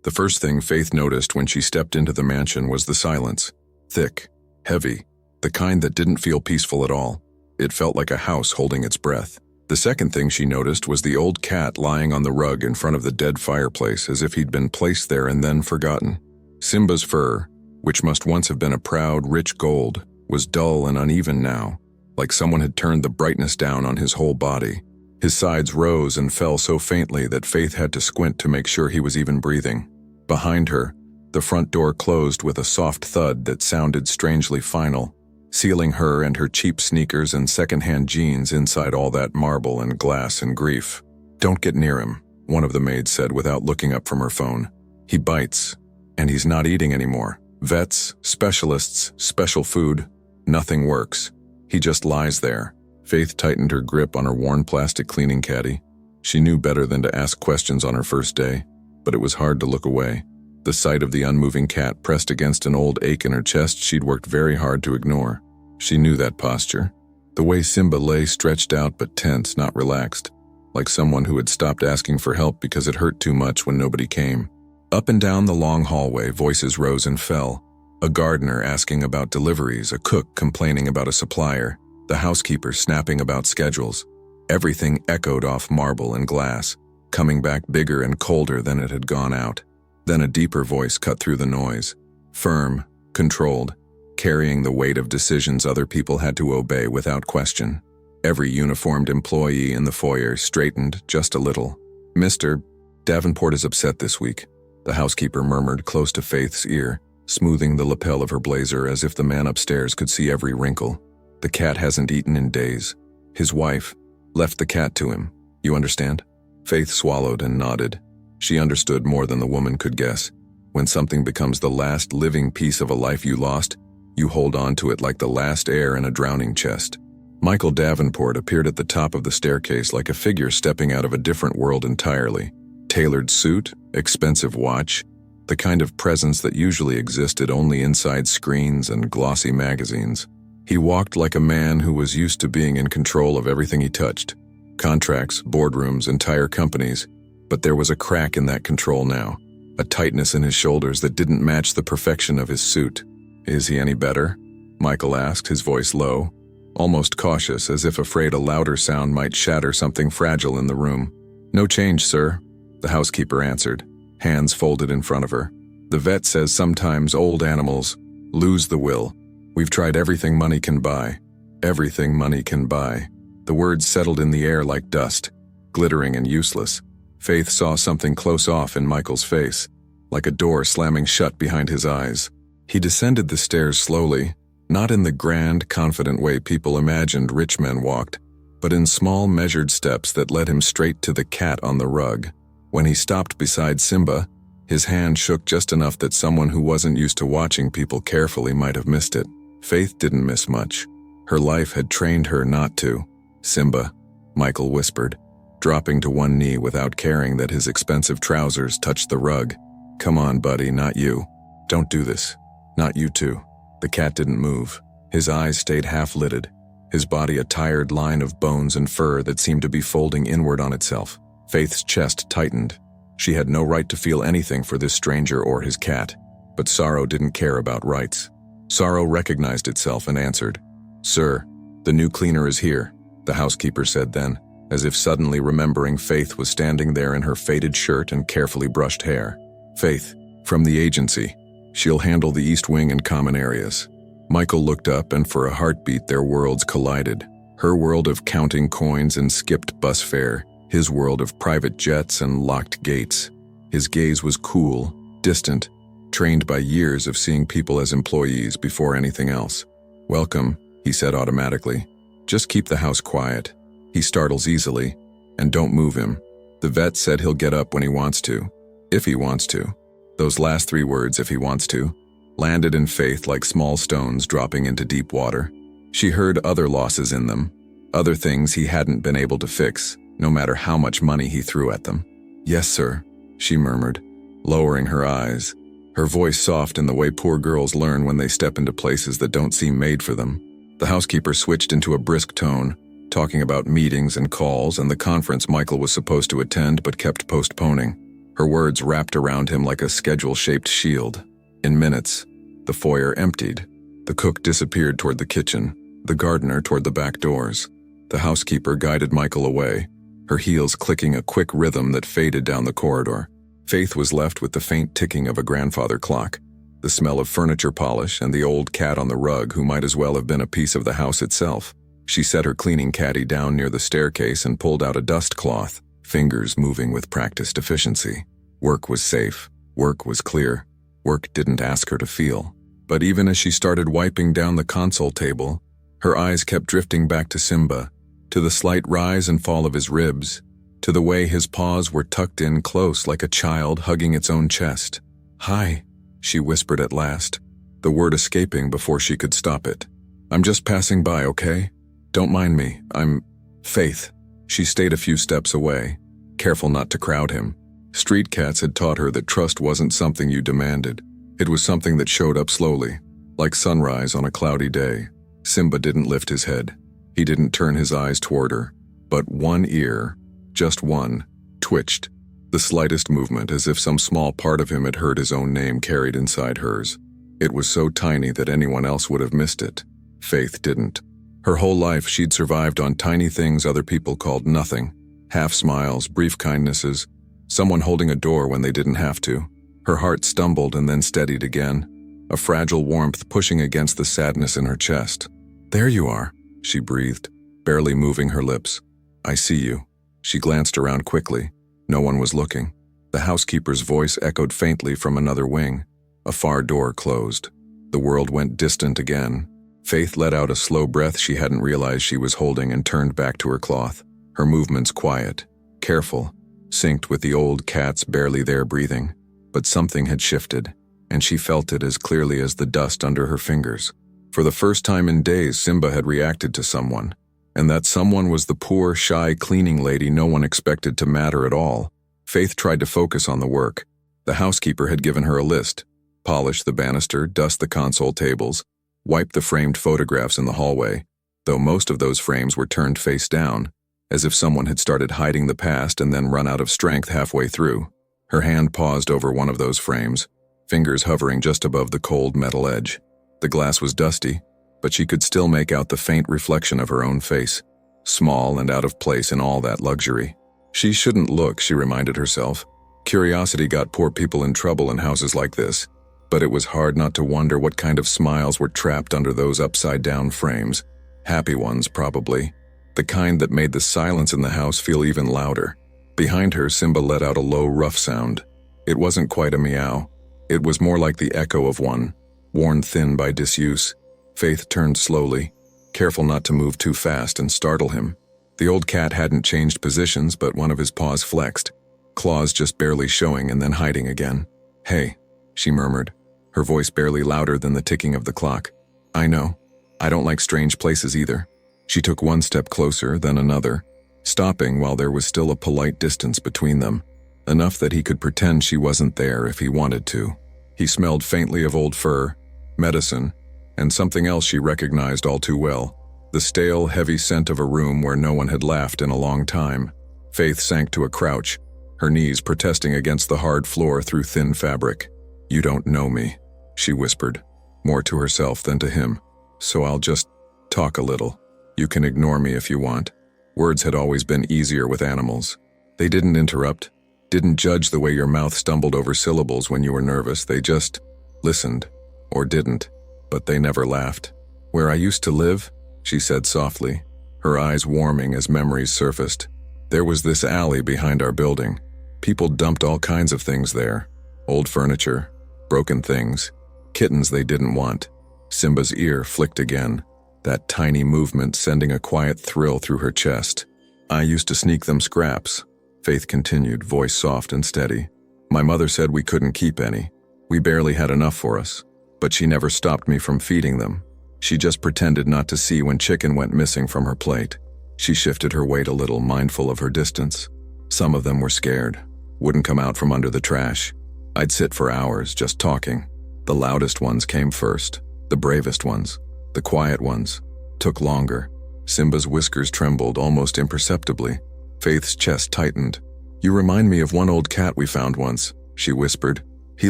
The first thing Faith noticed when she stepped into the mansion was the silence. Thick, heavy, the kind that didn't feel peaceful at all. It felt like a house holding its breath. The second thing she noticed was the old cat lying on the rug in front of the dead fireplace as if he'd been placed there and then forgotten. Simba's fur, which must once have been a proud, rich gold, was dull and uneven now, like someone had turned the brightness down on his whole body. His sides rose and fell so faintly that Faith had to squint to make sure he was even breathing. Behind her, the front door closed with a soft thud that sounded strangely final, sealing her and her cheap sneakers and second-hand jeans inside all that marble and glass and grief. "Don't get near him," one of the maids said without looking up from her phone. "He bites, and he's not eating anymore. Vets, specialists, special food, nothing works. He just lies there." Faith tightened her grip on her worn plastic cleaning caddy. She knew better than to ask questions on her first day, but it was hard to look away. The sight of the unmoving cat pressed against an old ache in her chest she'd worked very hard to ignore. She knew that posture. The way Simba lay stretched out but tense, not relaxed, like someone who had stopped asking for help because it hurt too much when nobody came. Up and down the long hallway, voices rose and fell. A gardener asking about deliveries, a cook complaining about a supplier, the housekeeper snapping about schedules. Everything echoed off marble and glass, coming back bigger and colder than it had gone out. Then a deeper voice cut through the noise, firm, controlled, carrying the weight of decisions other people had to obey without question. Every uniformed employee in the foyer straightened just a little. "Mr. Davenport is upset this week," the housekeeper murmured close to Faith's ear, smoothing the lapel of her blazer as if the man upstairs could see every wrinkle. "The cat hasn't eaten in days. His wife left the cat to him. You understand?" Faith swallowed and nodded. She understood more than the woman could guess. When something becomes the last living piece of a life you lost, you hold on to it like the last air in a drowning chest. Michael Davenport appeared at the top of the staircase like a figure stepping out of a different world entirely. Tailored suit, expensive watch, the kind of presence that usually existed only inside screens and glossy magazines. He walked like a man who was used to being in control of everything he touched. Contracts, boardrooms, entire companies. But there was a crack in that control now, a tightness in his shoulders that didn't match the perfection of his suit. "Is he any better?" Michael asked, his voice low, almost cautious, as if afraid a louder sound might shatter something fragile in the room. "No change, sir," the housekeeper answered, hands folded in front of her. "The vet says sometimes old animals lose the will. We've tried everything money can buy. Everything money can buy." The words settled in the air like dust, glittering and useless. Faith saw something close off in Michael's face, like a door slamming shut behind his eyes. He descended the stairs slowly, not in the grand, confident way people imagined rich men walked, but in small, measured steps that led him straight to the cat on the rug. When he stopped beside Simba, his hand shook just enough that someone who wasn't used to watching people carefully might have missed it. Faith didn't miss much. Her life had trained her not to. "Simba," Michael whispered, dropping to one knee without caring that his expensive trousers touched the rug. "Come on, buddy, not you. Don't do this. Not you too." The cat didn't move. His eyes stayed half-lidded, his body a tired line of bones and fur that seemed to be folding inward on itself. Faith's chest tightened. She had no right to feel anything for this stranger or his cat, but sorrow didn't care about rights. Sorrow recognized itself and answered. "Sir, the new cleaner is here," the housekeeper said then, as if suddenly remembering Faith was standing there in her faded shirt and carefully brushed hair. "Faith, from the agency. She'll handle the East Wing and common areas." Michael looked up, and for a heartbeat their worlds collided. Her world of counting coins and skipped bus fare, his world of private jets and locked gates. His gaze was cool, distant, trained by years of seeing people as employees before anything else. "Welcome," he said automatically. "Just keep the house quiet. He startles easily, and don't move him. The vet said he'll get up when he wants to. If he wants to." Those last three words, "if he wants to," landed in Faith like small stones dropping into deep water. She heard other losses in them, other things he hadn't been able to fix, no matter how much money he threw at them. "Yes, sir," she murmured, lowering her eyes, her voice soft in the way poor girls learn when they step into places that don't seem made for them. The housekeeper switched into a brisk tone, talking about meetings and calls and the conference Michael was supposed to attend but kept postponing. Her words wrapped around him like a schedule-shaped shield. In minutes, the foyer emptied. The cook disappeared toward the kitchen, the gardener toward the back doors. The housekeeper guided Michael away, her heels clicking a quick rhythm that faded down the corridor. Faith was left with the faint ticking of a grandfather clock, the smell of furniture polish, and the old cat on the rug who might as well have been a piece of the house itself. She set her cleaning caddy down near the staircase and pulled out a dust cloth, fingers moving with practiced efficiency. Work was safe. Work was clear. Work didn't ask her to feel. But even as she started wiping down the console table, her eyes kept drifting back to Simba, to the slight rise and fall of his ribs, to the way his paws were tucked in close like a child hugging its own chest. "Hi," she whispered at last, the word escaping before she could stop it. "I'm just passing by, okay? Don't mind me. I'm Faith." She stayed a few steps away, careful not to crowd him. Street cats had taught her that trust wasn't something you demanded. It was something that showed up slowly, like sunrise on a cloudy day. Simba didn't lift his head. He didn't turn his eyes toward her. But one ear, just one, twitched. The slightest movement, as if some small part of him had heard his own name carried inside hers. It was so tiny that anyone else would have missed it. Faith didn't. Her whole life she'd survived on tiny things other people called nothing. Half smiles, brief kindnesses, someone holding a door when they didn't have to. Her heart stumbled and then steadied again, a fragile warmth pushing against the sadness in her chest. "There you are," she breathed, barely moving her lips. "I see you." She glanced around quickly. No one was looking. The housekeeper's voice echoed faintly from another wing. A far door closed. The world went distant again. Faith let out a slow breath she hadn't realized she was holding and turned back to her cloth, her movements quiet, careful, synced with the old cat's barely there breathing. But something had shifted, and she felt it as clearly as the dust under her fingers. For the first time in days, Simba had reacted to someone, and that someone was the poor, shy cleaning lady no one expected to matter at all. Faith tried to focus on the work. The housekeeper had given her a list: polish the banister, dust the console tables, wipe the framed photographs in the hallway, though most of those frames were turned face down, as if someone had started hiding the past and then run out of strength halfway through. Her hand paused over one of those frames, fingers hovering just above the cold metal edge. The glass was dusty, but she could still make out the faint reflection of her own face, small and out of place in all that luxury. She shouldn't look, she reminded herself. Curiosity got poor people in trouble in houses like this, but it was hard not to wonder what kind of smiles were trapped under those upside-down frames. Happy ones, probably. The kind that made the silence in the house feel even louder. Behind her, Simba let out a low, rough sound. It wasn't quite a meow. It was more like the echo of one, worn thin by disuse. Faith turned slowly, careful not to move too fast and startle him. The old cat hadn't changed positions, but one of his paws flexed, claws just barely showing and then hiding again. "Hey," she murmured, her voice barely louder than the ticking of the clock. "I know. I don't like strange places either." She took one step closer, then another, stopping while there was still a polite distance between them, enough that he could pretend she wasn't there if he wanted to. He smelled faintly of old fur, medicine, and something else she recognized all too well, the stale, heavy scent of a room where no one had laughed in a long time. Faith sank to a crouch, her knees protesting against the hard floor through thin fabric. "You don't know me," she whispered, more to herself than to him, "so I'll just talk a little. You can ignore me if you want." Words had always been easier with animals. They didn't interrupt, didn't judge the way your mouth stumbled over syllables when you were nervous. They just listened, or didn't, but they never laughed. "Where I used to live," she said softly, her eyes warming as memories surfaced. "There was this alley behind our building. People dumped all kinds of things there. Old furniture, broken things, kittens they didn't want." Simba's ear flicked again, that tiny movement sending a quiet thrill through her chest. "I used to sneak them scraps," Faith continued, voice soft and steady. "My mother said we couldn't keep any. We barely had enough for us. But she never stopped me from feeding them. She just pretended not to see when chicken went missing from her plate." She shifted her weight a little, mindful of her distance. "Some of them were scared, wouldn't come out from under the trash. I'd sit for hours just talking. The loudest ones came first, the bravest ones. The quiet ones took longer." Simba's whiskers trembled almost imperceptibly. Faith's chest tightened. "You remind me of one old cat we found once," she whispered. "He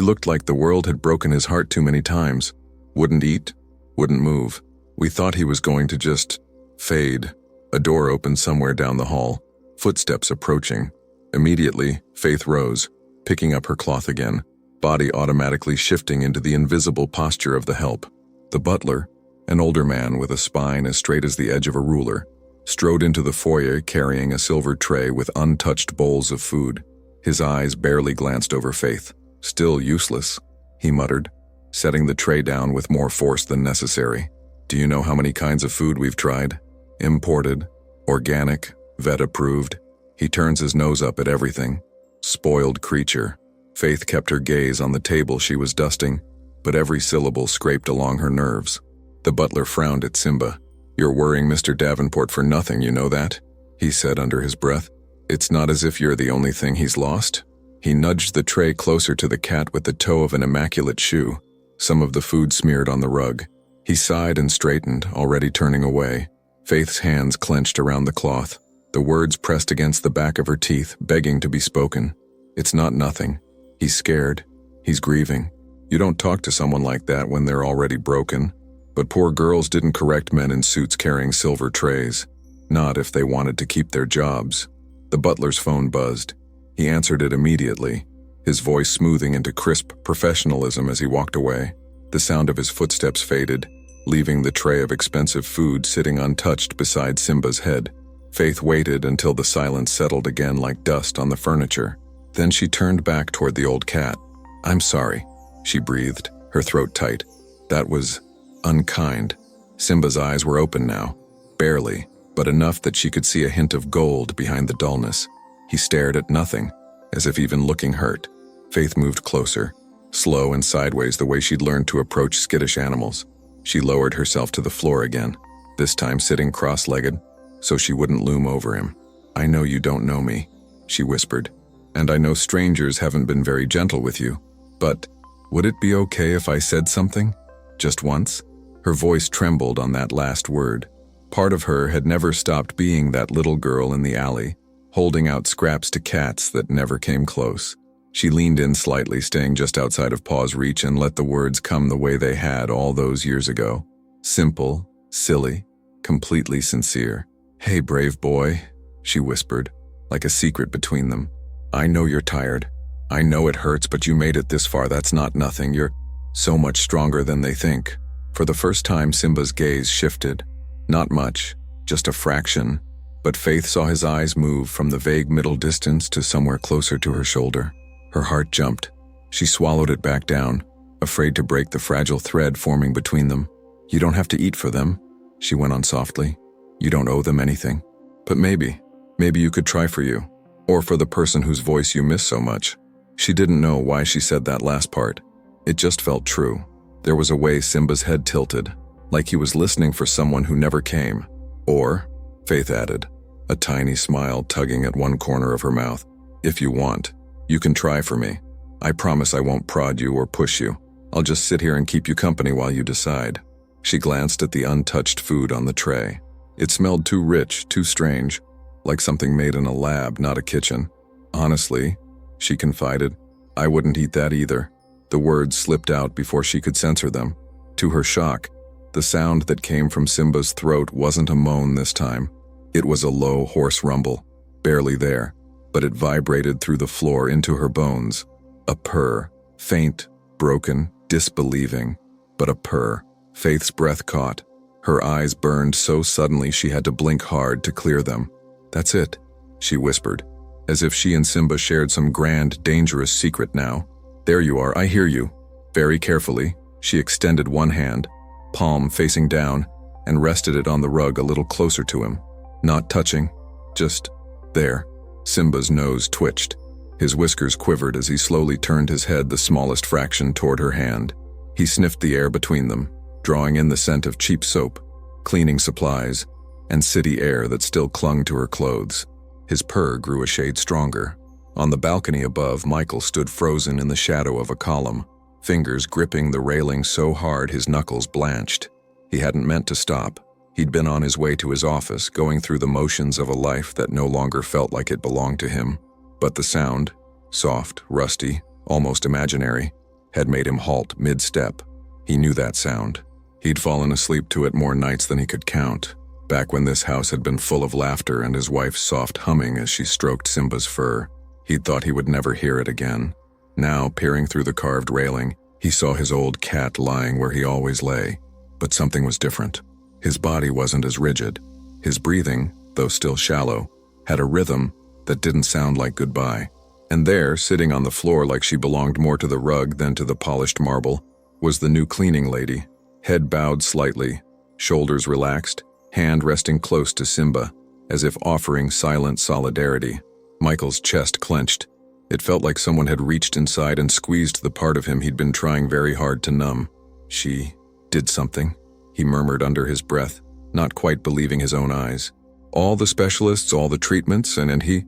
looked like the world had broken his heart too many times. Wouldn't eat, wouldn't move. We thought he was going to just fade." A door opened somewhere down the hall, footsteps approaching. Immediately, Faith rose, picking up her cloth again, body automatically shifting into the invisible posture of the help. The butler, an older man with a spine as straight as the edge of a ruler, strode into the foyer carrying a silver tray with untouched bowls of food. His eyes barely glanced over Faith. "Still useless," he muttered, setting the tray down with more force than necessary. "Do you know how many kinds of food we've tried? Imported, organic, vet-approved." He turns his nose up at everything. Spoiled creature. Faith kept her gaze on the table she was dusting, but every syllable scraped along her nerves. The butler frowned at Simba. "You're worrying Mr. Davenport for nothing, you know that?" he said under his breath. "It's not as if you're the only thing he's lost." He nudged the tray closer to the cat with the toe of an immaculate shoe, some of the food smeared on the rug. He sighed and straightened, already turning away. Faith's hands clenched around the cloth. The words pressed against the back of her teeth, begging to be spoken. "It's not nothing. He's scared. He's grieving. You don't talk to someone like that when they're already broken." But poor girls didn't correct men in suits carrying silver trays. Not if they wanted to keep their jobs. The butler's phone buzzed. He answered it immediately, his voice smoothing into crisp professionalism as he walked away. The sound of his footsteps faded, leaving the tray of expensive food sitting untouched beside Simba's head. Faith waited until the silence settled again like dust on the furniture. Then she turned back toward the old cat. "I'm sorry," she breathed, her throat tight. "That was unkind." Simba's eyes were open now, barely, but enough that she could see a hint of gold behind the dullness. He stared at nothing, as if even looking hurt. Faith moved closer, slow and sideways the way she'd learned to approach skittish animals. She lowered herself to the floor again, this time sitting cross-legged, so she wouldn't loom over him. "I know you don't know me," she whispered, "and I know strangers haven't been very gentle with you, but would it be okay if I said something? Just once?" Her voice trembled on that last word. Part of her had never stopped being that little girl in the alley, holding out scraps to cats that never came close. She leaned in slightly, staying just outside of Paw's reach, and let the words come the way they had all those years ago. Simple, silly, completely sincere. "Hey, brave boy," she whispered, like a secret between them. "I know you're tired. I know it hurts, but you made it this far. That's not nothing. You're so much stronger than they think." For the first time, Simba's gaze shifted. Not much, just a fraction, but Faith saw his eyes move from the vague middle distance to somewhere closer to her shoulder. Her heart jumped. She swallowed it back down, afraid to break the fragile thread forming between them. "You don't have to eat for them," she went on softly. "You don't owe them anything. But maybe you could try for you, or for the person whose voice you miss so much." She didn't know why she said that last part. It just felt true. There was a way Simba's head tilted, like he was listening for someone who never came. "Or," Faith added, a tiny smile tugging at one corner of her mouth, "if you want, you can try for me. I promise I won't prod you or push you. I'll just sit here and keep you company while you decide." She glanced at the untouched food on the tray. It smelled too rich, too strange, like something made in a lab, not a kitchen. "Honestly," she confided, "I wouldn't eat that either." The words slipped out before she could censor them. To her shock, the sound that came from Simba's throat wasn't a moan this time. It was a low, hoarse rumble, barely there, but it vibrated through the floor into her bones. A purr, faint, broken, disbelieving, but a purr. Faith's breath caught. Her eyes burned so suddenly she had to blink hard to clear them. "That's it," she whispered, as if she and Simba shared some grand, dangerous secret now. "There you are, I hear you." Very carefully, she extended one hand, palm facing down, and rested it on the rug a little closer to him. Not touching, just there. Simba's nose twitched. His whiskers quivered as he slowly turned his head the smallest fraction toward her hand. He sniffed the air between them, drawing in the scent of cheap soap, cleaning supplies, and city air that still clung to her clothes. His purr grew a shade stronger. On the balcony above, Michael stood frozen in the shadow of a column, fingers gripping the railing so hard his knuckles blanched. He hadn't meant to stop. He'd been on his way to his office, going through the motions of a life that no longer felt like it belonged to him. But the sound, soft, rusty, almost imaginary, had made him halt mid-step. He knew that sound. He'd fallen asleep to it more nights than he could count, back when this house had been full of laughter and his wife's soft humming as she stroked Simba's fur. He'd thought he would never hear it again. Now, peering through the carved railing, he saw his old cat lying where he always lay. But something was different. His body wasn't as rigid. His breathing, though still shallow, had a rhythm that didn't sound like goodbye. And there, sitting on the floor like she belonged more to the rug than to the polished marble, was the new cleaning lady, head bowed slightly, shoulders relaxed, hand resting close to Simba, as if offering silent solidarity. Michael's chest clenched. It felt like someone had reached inside and squeezed the part of him he'd been trying very hard to numb. She did something, he murmured under his breath, not quite believing his own eyes. All the specialists, all the treatments, and he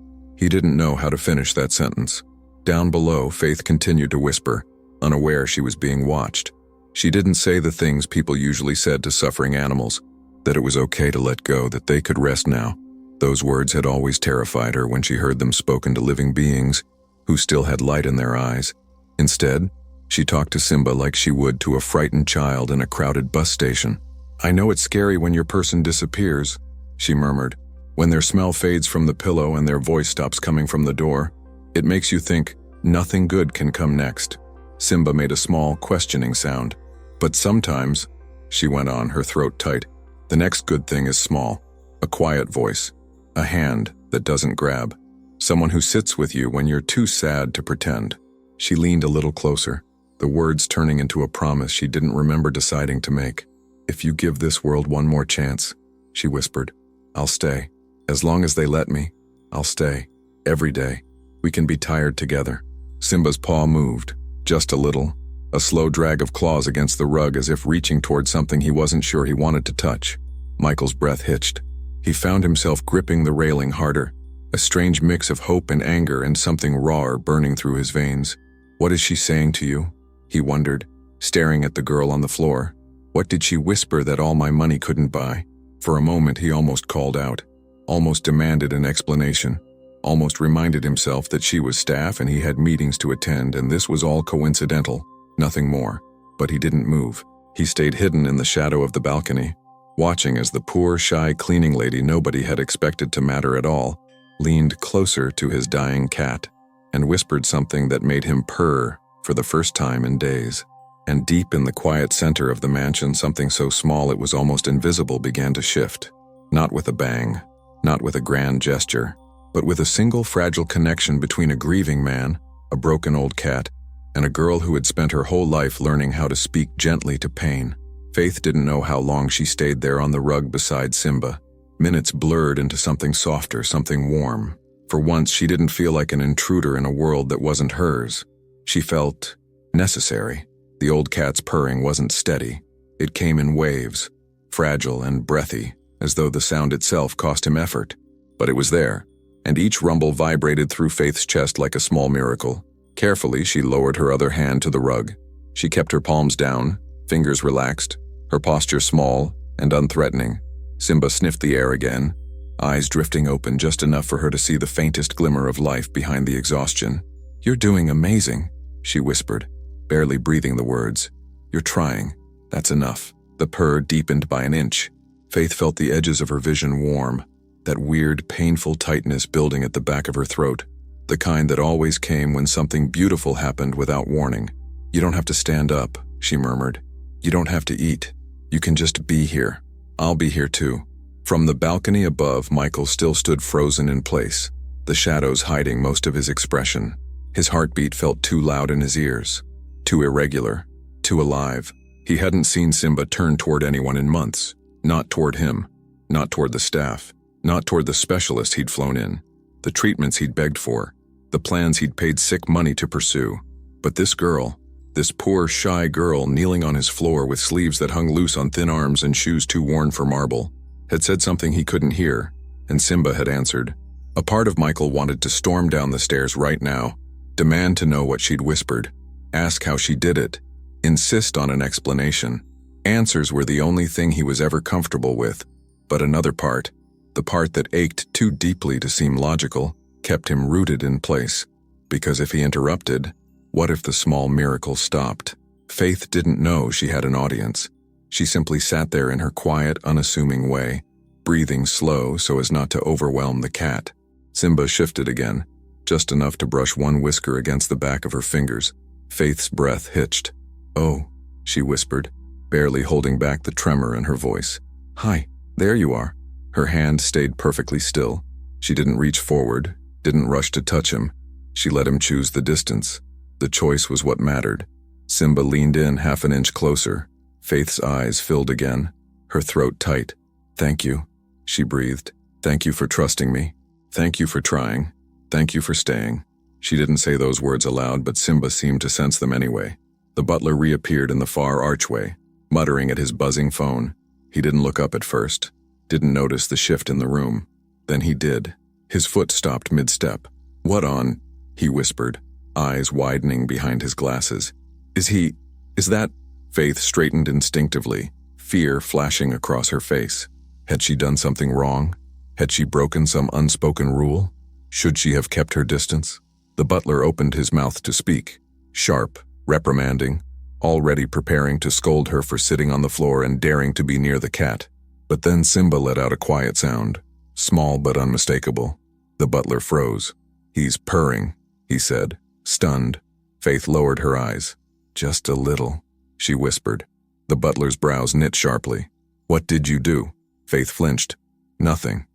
didn't know how to finish that sentence. Down below, Faith continued to whisper, unaware she was being watched. She didn't say the things people usually said to suffering animals, that it was okay to let go, that they could rest now. Those words had always terrified her when she heard them spoken to living beings who still had light in their eyes. Instead, she talked to Simba like she would to a frightened child in a crowded bus station. "I know it's scary when your person disappears," she murmured. "When their smell fades from the pillow and their voice stops coming from the door, it makes you think nothing good can come next." Simba made a small, questioning sound. "But sometimes," she went on, her throat tight, "the next good thing is small. A quiet voice. A hand that doesn't grab. Someone who sits with you when you're too sad to pretend." She leaned a little closer, the words turning into a promise she didn't remember deciding to make. "If you give this world one more chance," she whispered, "I'll stay. As long as they let me, I'll stay. Every day. We can be tired together." Simba's paw moved, just a little, a slow drag of claws against the rug as if reaching toward something he wasn't sure he wanted to touch. Michael's breath hitched. He found himself gripping the railing harder, a strange mix of hope and anger and something rawer burning through his veins. "What is she saying to you?" he wondered, staring at the girl on the floor. What did she whisper that all my money couldn't buy? For a moment he almost called out, almost demanded an explanation, almost reminded himself that she was staff and he had meetings to attend and this was all coincidental, nothing more. But he didn't move. He stayed hidden in the shadow of the balcony, watching as the poor, shy cleaning lady nobody had expected to matter at all leaned closer to his dying cat and whispered something that made him purr for the first time in days. And deep in the quiet center of the mansion, something so small it was almost invisible began to shift. Not with a bang, not with a grand gesture, but with a single fragile connection between a grieving man, a broken old cat, and a girl who had spent her whole life learning how to speak gently to pain. Faith didn't know how long she stayed there on the rug beside Simba. Minutes blurred into something softer, something warm. For once, she didn't feel like an intruder in a world that wasn't hers. She felt necessary. The old cat's purring wasn't steady. It came in waves, fragile and breathy, as though the sound itself cost him effort. But it was there, and each rumble vibrated through Faith's chest like a small miracle. Carefully, she lowered her other hand to the rug. She kept her palms down, fingers relaxed, her posture small and unthreatening. Simba sniffed the air again, eyes drifting open just enough for her to see the faintest glimmer of life behind the exhaustion. "You're doing amazing," she whispered, barely breathing the words. "You're trying. That's enough." The purr deepened by an inch. Faith felt the edges of her vision warm, that weird, painful tightness building at the back of her throat, the kind that always came when something beautiful happened without warning. "You don't have to stand up," she murmured. "You don't have to eat. You can just be here. I'll be here too." From the balcony above, Michael still stood frozen in place, the shadows hiding most of his expression. His heartbeat felt too loud in his ears, too irregular, too alive. He hadn't seen Simba turn toward anyone in months. Not toward him, not toward the staff, not toward the specialist he'd flown in, the treatments he'd begged for, the plans he'd paid sick money to pursue. But this girl, this poor, shy girl kneeling on his floor with sleeves that hung loose on thin arms and shoes too worn for marble, had said something he couldn't hear, and Simba had answered. A part of Michael wanted to storm down the stairs right now, demand to know what she'd whispered, ask how she did it, insist on an explanation. Answers were the only thing he was ever comfortable with. But another part, the part that ached too deeply to seem logical, kept him rooted in place. Because if he interrupted, what if the small miracle stopped? Faith didn't know she had an audience. She simply sat there in her quiet, unassuming way, breathing slow so as not to overwhelm the cat. Simba shifted again, just enough to brush one whisker against the back of her fingers. Faith's breath hitched. "Oh," she whispered, barely holding back the tremor in her voice. "Hi, there you are." Her hand stayed perfectly still. She didn't reach forward, didn't rush to touch him. She let him choose the distance. The choice was what mattered. Simba leaned in half an inch closer. Faith's eyes filled again, her throat tight. "Thank you," she breathed. "Thank you for trusting me. Thank you for trying. Thank you for staying." She didn't say those words aloud, but Simba seemed to sense them anyway. The butler reappeared in the far archway, muttering at his buzzing phone. He didn't look up at first, didn't notice the shift in the room. Then he did. His foot stopped mid-step. "What on?" he whispered, eyes widening behind his glasses. Is that?" Faith straightened instinctively, fear flashing across her face. Had she done something wrong? Had she broken some unspoken rule? Should she have kept her distance? The butler opened his mouth to speak, sharp, reprimanding, already preparing to scold her for sitting on the floor and daring to be near the cat. But then Simba let out a quiet sound, small but unmistakable. The butler froze. "He's purring," he said, stunned. Faith lowered her eyes. "Just a little," she whispered. The butler's brows knit sharply. "What did you do?" Faith flinched. "Nothing.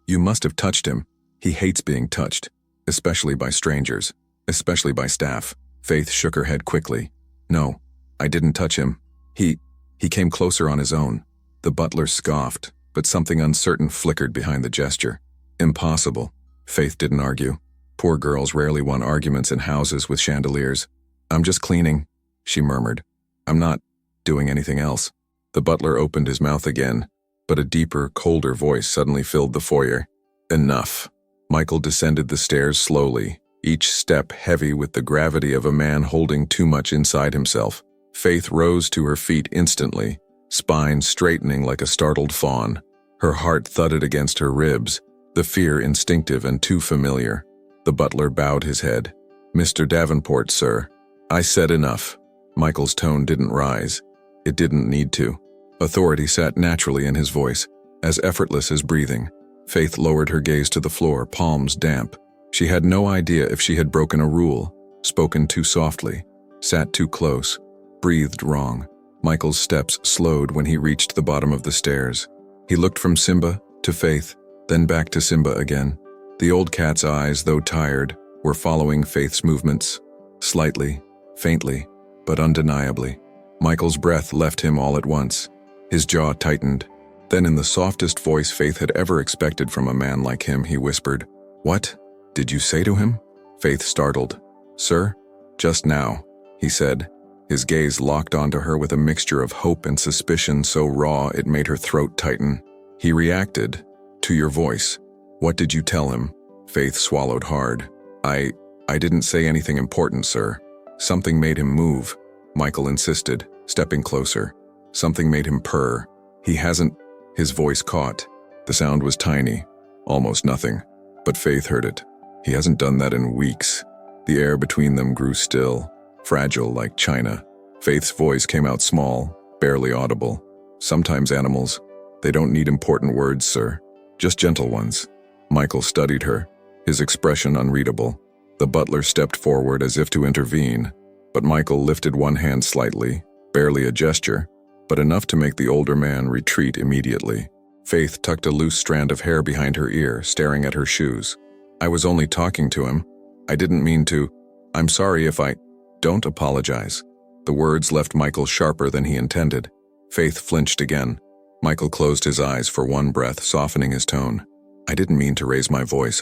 You must have touched him. He hates being touched, especially by strangers, especially by staff." Faith shook her head quickly. "No, I didn't touch him. He came closer on his own." The butler scoffed, but something uncertain flickered behind the gesture. "Impossible." Faith didn't argue. Poor girls rarely won arguments in houses with chandeliers. "I'm just cleaning," she murmured. "I'm not doing anything else." The butler opened his mouth again, but a deeper, colder voice suddenly filled the foyer. "Enough." Michael descended the stairs slowly, each step heavy with the gravity of a man holding too much inside himself. Faith rose to her feet instantly, spine straightening like a startled fawn. Her heart thudded against her ribs, the fear instinctive and too familiar. The butler bowed his head. "Mr. Davenport, sir." "I said enough." Michael's tone didn't rise. It didn't need to. Authority sat naturally in his voice, as effortless as breathing. Faith lowered her gaze to the floor, palms damp. She had no idea if she had broken a rule, spoken too softly, sat too close, breathed wrong. Michael's steps slowed when he reached the bottom of the stairs. He looked from Simba to Faith, then back to Simba again. The old cat's eyes, though tired, were following Faith's movements, slightly, faintly, but undeniably. Michael's breath left him all at once. His jaw tightened. Then in the softest voice Faith had ever expected from a man like him, he whispered, "What did you say to him?" Faith startled. "Sir, just now," he said. His gaze locked onto her with a mixture of hope and suspicion so raw it made her throat tighten. "He reacted to your voice." "What did you tell him?" Faith swallowed hard. I didn't say anything important, sir." "Something made him move," Michael insisted, stepping closer. "Something made him purr. He hasn't—" His voice caught. The sound was tiny, almost nothing, but Faith heard it. "He hasn't done that in weeks." The air between them grew still, fragile like china. Faith's voice came out small, barely audible. "Sometimes animals, they don't need important words, sir. Just gentle ones." Michael studied her, his expression unreadable. The butler stepped forward as if to intervene, but Michael lifted one hand slightly, barely a gesture, but enough to make the older man retreat immediately. Faith tucked a loose strand of hair behind her ear, staring at her shoes. "I was only talking to him. I didn't mean to. I'm sorry if I—" "Don't apologize." The words left Michael sharper than he intended. Faith flinched again. Michael closed his eyes for one breath, softening his tone. "I didn't mean to raise my voice,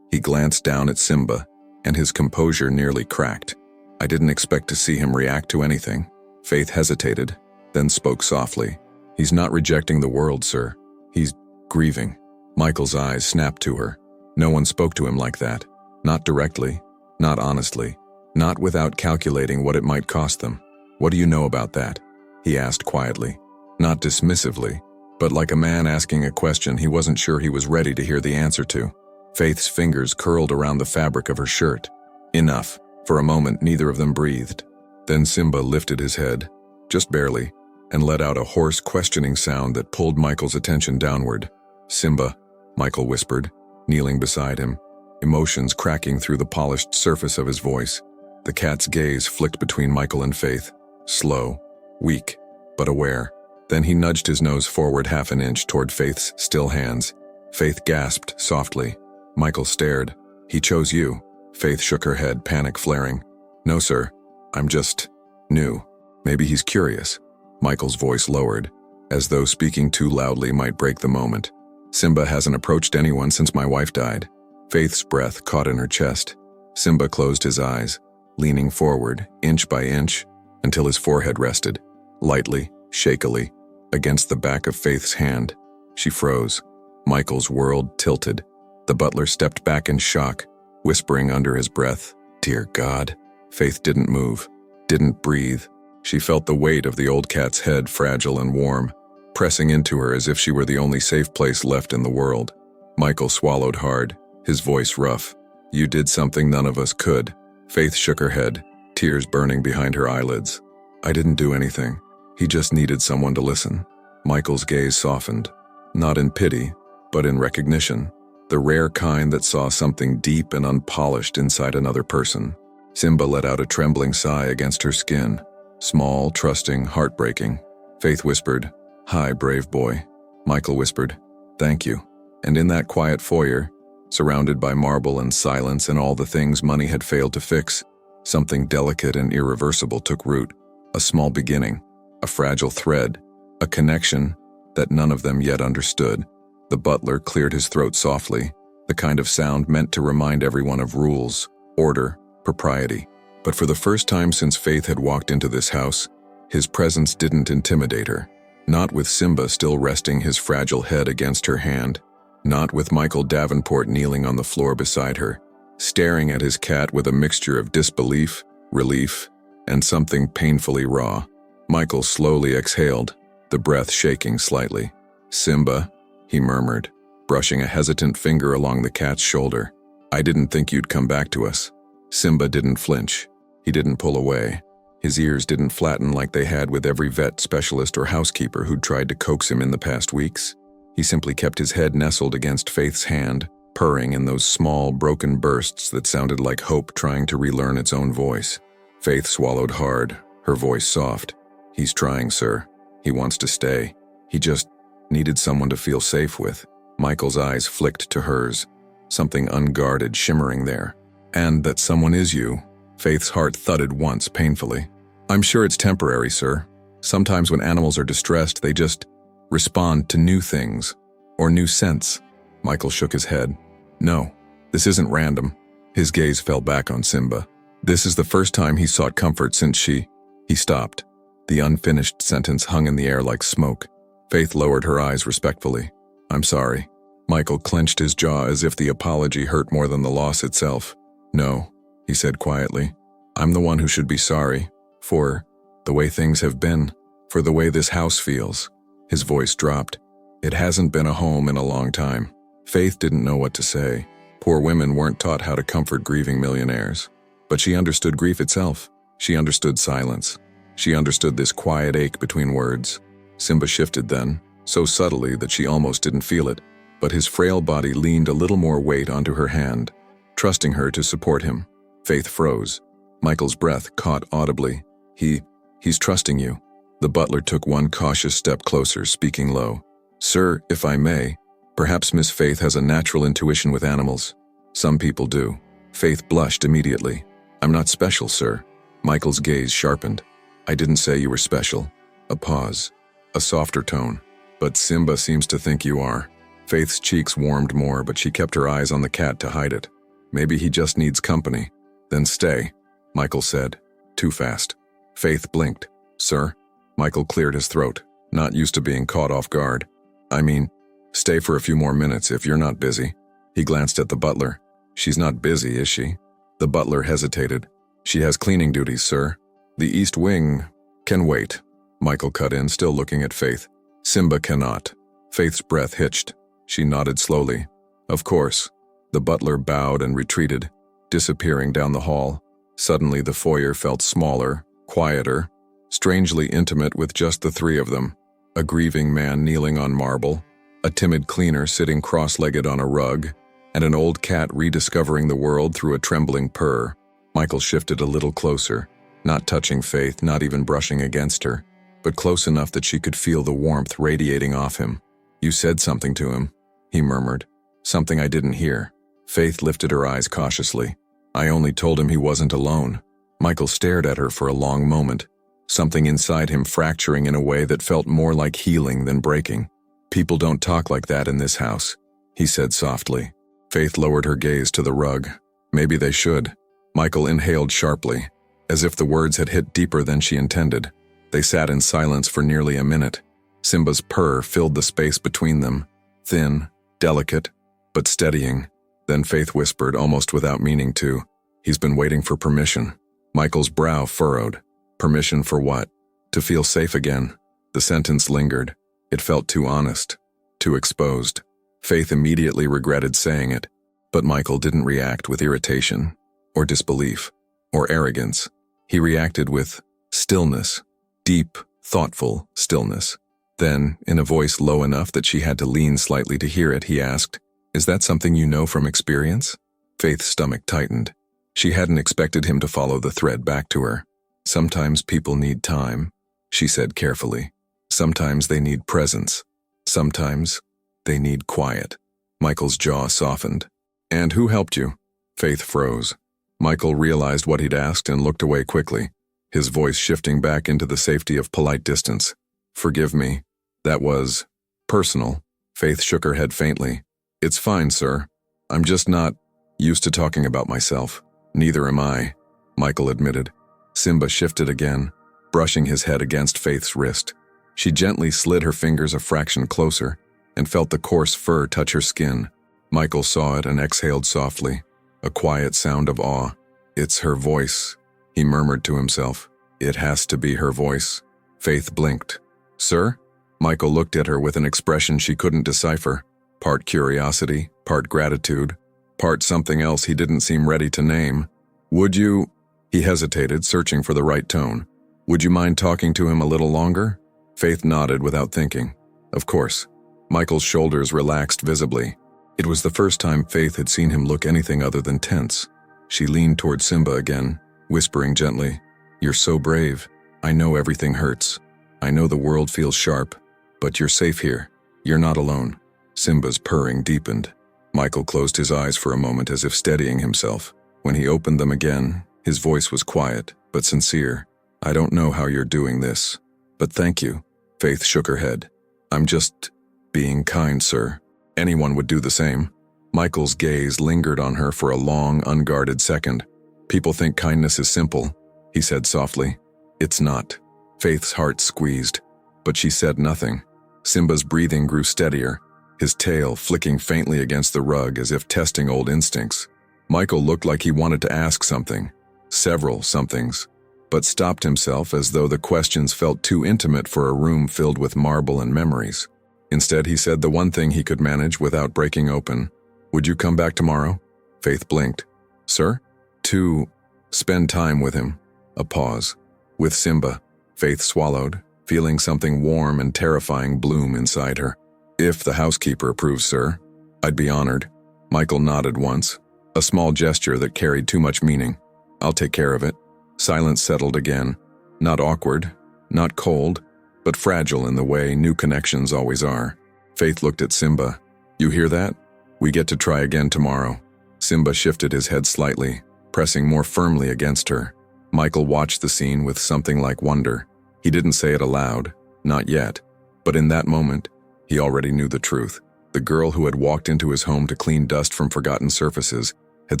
He glanced down at Simba, and his composure nearly cracked. "I didn't expect to see him react to anything." Faith hesitated, then spoke softly. "He's not rejecting the world, sir. He's grieving." Michael's eyes snapped to her. No one spoke to him like that. Not directly, not honestly, not without calculating what it might cost them. "What do you know about that?" he asked quietly. Not dismissively, but like a man asking a question he wasn't sure he was ready to hear the answer to. Faith's fingers curled around the fabric of her shirt. Enough. For a moment, neither of them breathed. Then Simba lifted his head, just barely, and let out a hoarse, questioning sound that pulled Michael's attention downward. "Simba," Michael whispered, kneeling beside him, emotions cracking through the polished surface of his voice. The cat's gaze flicked between Michael and Faith, slow, weak, but aware. Then he nudged his nose forward half an inch toward Faith's still hands. Faith gasped softly. Michael stared. "He chose you." Faith shook her head, panic flaring. "No, sir. I'm just new. Maybe he's curious." Michael's voice lowered, as though speaking too loudly might break the moment. "Simba hasn't approached anyone since my wife died." Faith's breath caught in her chest. Simba closed his eyes, leaning forward, inch by inch, until his forehead rested, lightly, shakily, against the back of Faith's hand. She froze. Michael's world tilted. The butler stepped back in shock, whispering under his breath, "Dear God." Faith didn't move, didn't breathe. She felt the weight of the old cat's head, fragile and warm, pressing into her as if she were the only safe place left in the world. Michael swallowed hard, his voice rough. "You did something none of us could." Faith shook her head, tears burning behind her eyelids. "I didn't do anything. He just needed someone to listen." Michael's gaze softened, not in pity, but in recognition, the rare kind that saw something deep and unpolished inside another person. Simba let out a trembling sigh against her skin, small, trusting, heartbreaking. Faith whispered, "Hi, brave boy." Michael whispered, "Thank you." And in that quiet foyer, surrounded by marble and silence and all the things money had failed to fix, something delicate and irreversible took root. A small beginning, a fragile thread, a connection that none of them yet understood. The butler cleared his throat softly, the kind of sound meant to remind everyone of rules, order, propriety. But for the first time since Faith had walked into this house, his presence didn't intimidate her. Not with Simba still resting his fragile head against her hand. Not with Michael Davenport kneeling on the floor beside her, staring at his cat with a mixture of disbelief, relief, and something painfully raw. Michael slowly exhaled, the breath shaking slightly. "Simba," he murmured, brushing a hesitant finger along the cat's shoulder. "I didn't think you'd come back to us." Simba didn't flinch. He didn't pull away. His ears didn't flatten like they had with every vet specialist or housekeeper who'd tried to coax him in the past weeks. He simply kept his head nestled against Faith's hand, purring in those small, broken bursts that sounded like hope trying to relearn its own voice. Faith swallowed hard, her voice soft. "He's trying, sir. He wants to stay. He just needed someone to feel safe with." Michael's eyes flicked to hers, something unguarded shimmering there. "And that someone is you." Faith's heart thudded once painfully. "I'm sure it's temporary, sir. Sometimes when animals are distressed, they just respond to new things, or new scents." Michael shook his head. "No, this isn't random." His gaze fell back on Simba. "This is the first time he sought comfort since she—" He stopped. The unfinished sentence hung in the air like smoke. Faith lowered her eyes respectfully. "I'm sorry." Michael clenched his jaw as if the apology hurt more than the loss itself. "No," he said quietly. "I'm the one who should be sorry. For the way things have been. For the way this house feels." His voice dropped. "It hasn't been a home in a long time." Faith didn't know what to say. Poor women weren't taught how to comfort grieving millionaires. But she understood grief itself. She understood silence. She understood this quiet ache between words. Simba shifted then, so subtly that she almost didn't feel it. But his frail body leaned a little more weight onto her hand, trusting her to support him. Faith froze. Michael's breath caught audibly. He's trusting you." The butler took one cautious step closer, speaking low. "Sir, if I may, perhaps Miss Faith has a natural intuition with animals. Some people do." Faith blushed immediately. "I'm not special, sir." Michael's gaze sharpened. "I didn't say you were special." A pause. A softer tone. "But Simba seems to think you are." Faith's cheeks warmed more, but she kept her eyes on the cat to hide it. "Maybe he just needs company." "Then stay," Michael said. Too fast. Faith blinked. "Sir?" Michael cleared his throat, not used to being caught off guard. "I mean, stay for a few more minutes if you're not busy." He glanced at the butler. "She's not busy, is she?" The butler hesitated. "She has cleaning duties, sir. The East Wing can wait." Michael cut in, still looking at Faith. "Simba cannot." Faith's breath hitched. She nodded slowly. "Of course." The butler bowed and retreated, disappearing down the hall. Suddenly the foyer felt smaller, quieter, strangely intimate with just the three of them. A grieving man kneeling on marble, a timid cleaner sitting cross-legged on a rug, and an old cat rediscovering the world through a trembling purr. Michael shifted a little closer, not touching Faith, not even brushing against her, but close enough that she could feel the warmth radiating off him. "You said something to him," he murmured. "Something I didn't hear." Faith lifted her eyes cautiously. "I only told him he wasn't alone." Michael stared at her for a long moment, something inside him fracturing in a way that felt more like healing than breaking. "People don't talk like that in this house," he said softly. Faith lowered her gaze to the rug. "Maybe they should." Michael inhaled sharply, as if the words had hit deeper than she intended. They sat in silence for nearly a minute. Simba's purr filled the space between them, thin, delicate, but steadying. Then Faith whispered, almost without meaning to, "He's been waiting for permission." Michael's brow furrowed. Permission for what? To feel safe again. The sentence lingered. It felt too honest, too exposed. Faith immediately regretted saying it, but Michael didn't react with irritation, or disbelief, or arrogance. He reacted with stillness, deep, thoughtful stillness. Then, in a voice low enough that she had to lean slightly to hear it, he asked, "Is that something you know from experience?" Faith's stomach tightened. She hadn't expected him to follow the thread back to her. "Sometimes people need time," she said carefully. "Sometimes they need presence. Sometimes they need quiet." Michael's jaw softened. "And who helped you?" Faith froze. Michael realized what he'd asked and looked away quickly, his voice shifting back into the safety of polite distance. "Forgive me. That was personal." Faith shook her head faintly. "It's fine, sir. I'm just not used to talking about myself." "Neither am I," Michael admitted. Simba shifted again, brushing his head against Faith's wrist. She gently slid her fingers a fraction closer and felt the coarse fur touch her skin. Michael saw it and exhaled softly, a quiet sound of awe. "It's her voice," he murmured to himself. "It has to be her voice." Faith blinked. "Sir?" Michael looked at her with an expression she couldn't decipher, part curiosity, part gratitude, part something else he didn't seem ready to name. "Would you—" He hesitated, searching for the right tone. "Would you mind talking to him a little longer?" Faith nodded without thinking. "Of course." Michael's shoulders relaxed visibly. It was the first time Faith had seen him look anything other than tense. She leaned toward Simba again, whispering gently, "You're so brave. I know everything hurts. I know the world feels sharp, but you're safe here. You're not alone." Simba's purring deepened. Michael closed his eyes for a moment as if steadying himself. When he opened them again, his voice was quiet, but sincere. "I don't know how you're doing this, but thank you." Faith shook her head. "I'm just being kind, sir. Anyone would do the same." Michael's gaze lingered on her for a long, unguarded second. "People think kindness is simple," he said softly. "It's not." Faith's heart squeezed, but she said nothing. Simba's breathing grew steadier, his tail flicking faintly against the rug as if testing old instincts. Michael looked like he wanted to ask something, several somethings, but stopped himself as though the questions felt too intimate for a room filled with marble and memories. Instead, he said the one thing he could manage without breaking open. "Would you come back tomorrow?" Faith blinked. "Sir?" "To spend time with him." A pause. "With Simba." Faith swallowed, feeling something warm and terrifying bloom inside her. "If the housekeeper approves, sir. I'd be honored." Michael nodded once, a small gesture that carried too much meaning. "I'll take care of it." Silence settled again. Not awkward, not cold, but fragile in the way new connections always are. Faith looked at Simba. "You hear that? We get to try again tomorrow." Simba shifted his head slightly, pressing more firmly against her. Michael watched the scene with something like wonder. He didn't say it aloud, not yet, but in that moment, he already knew the truth. The girl who had walked into his home to clean dust from forgotten surfaces had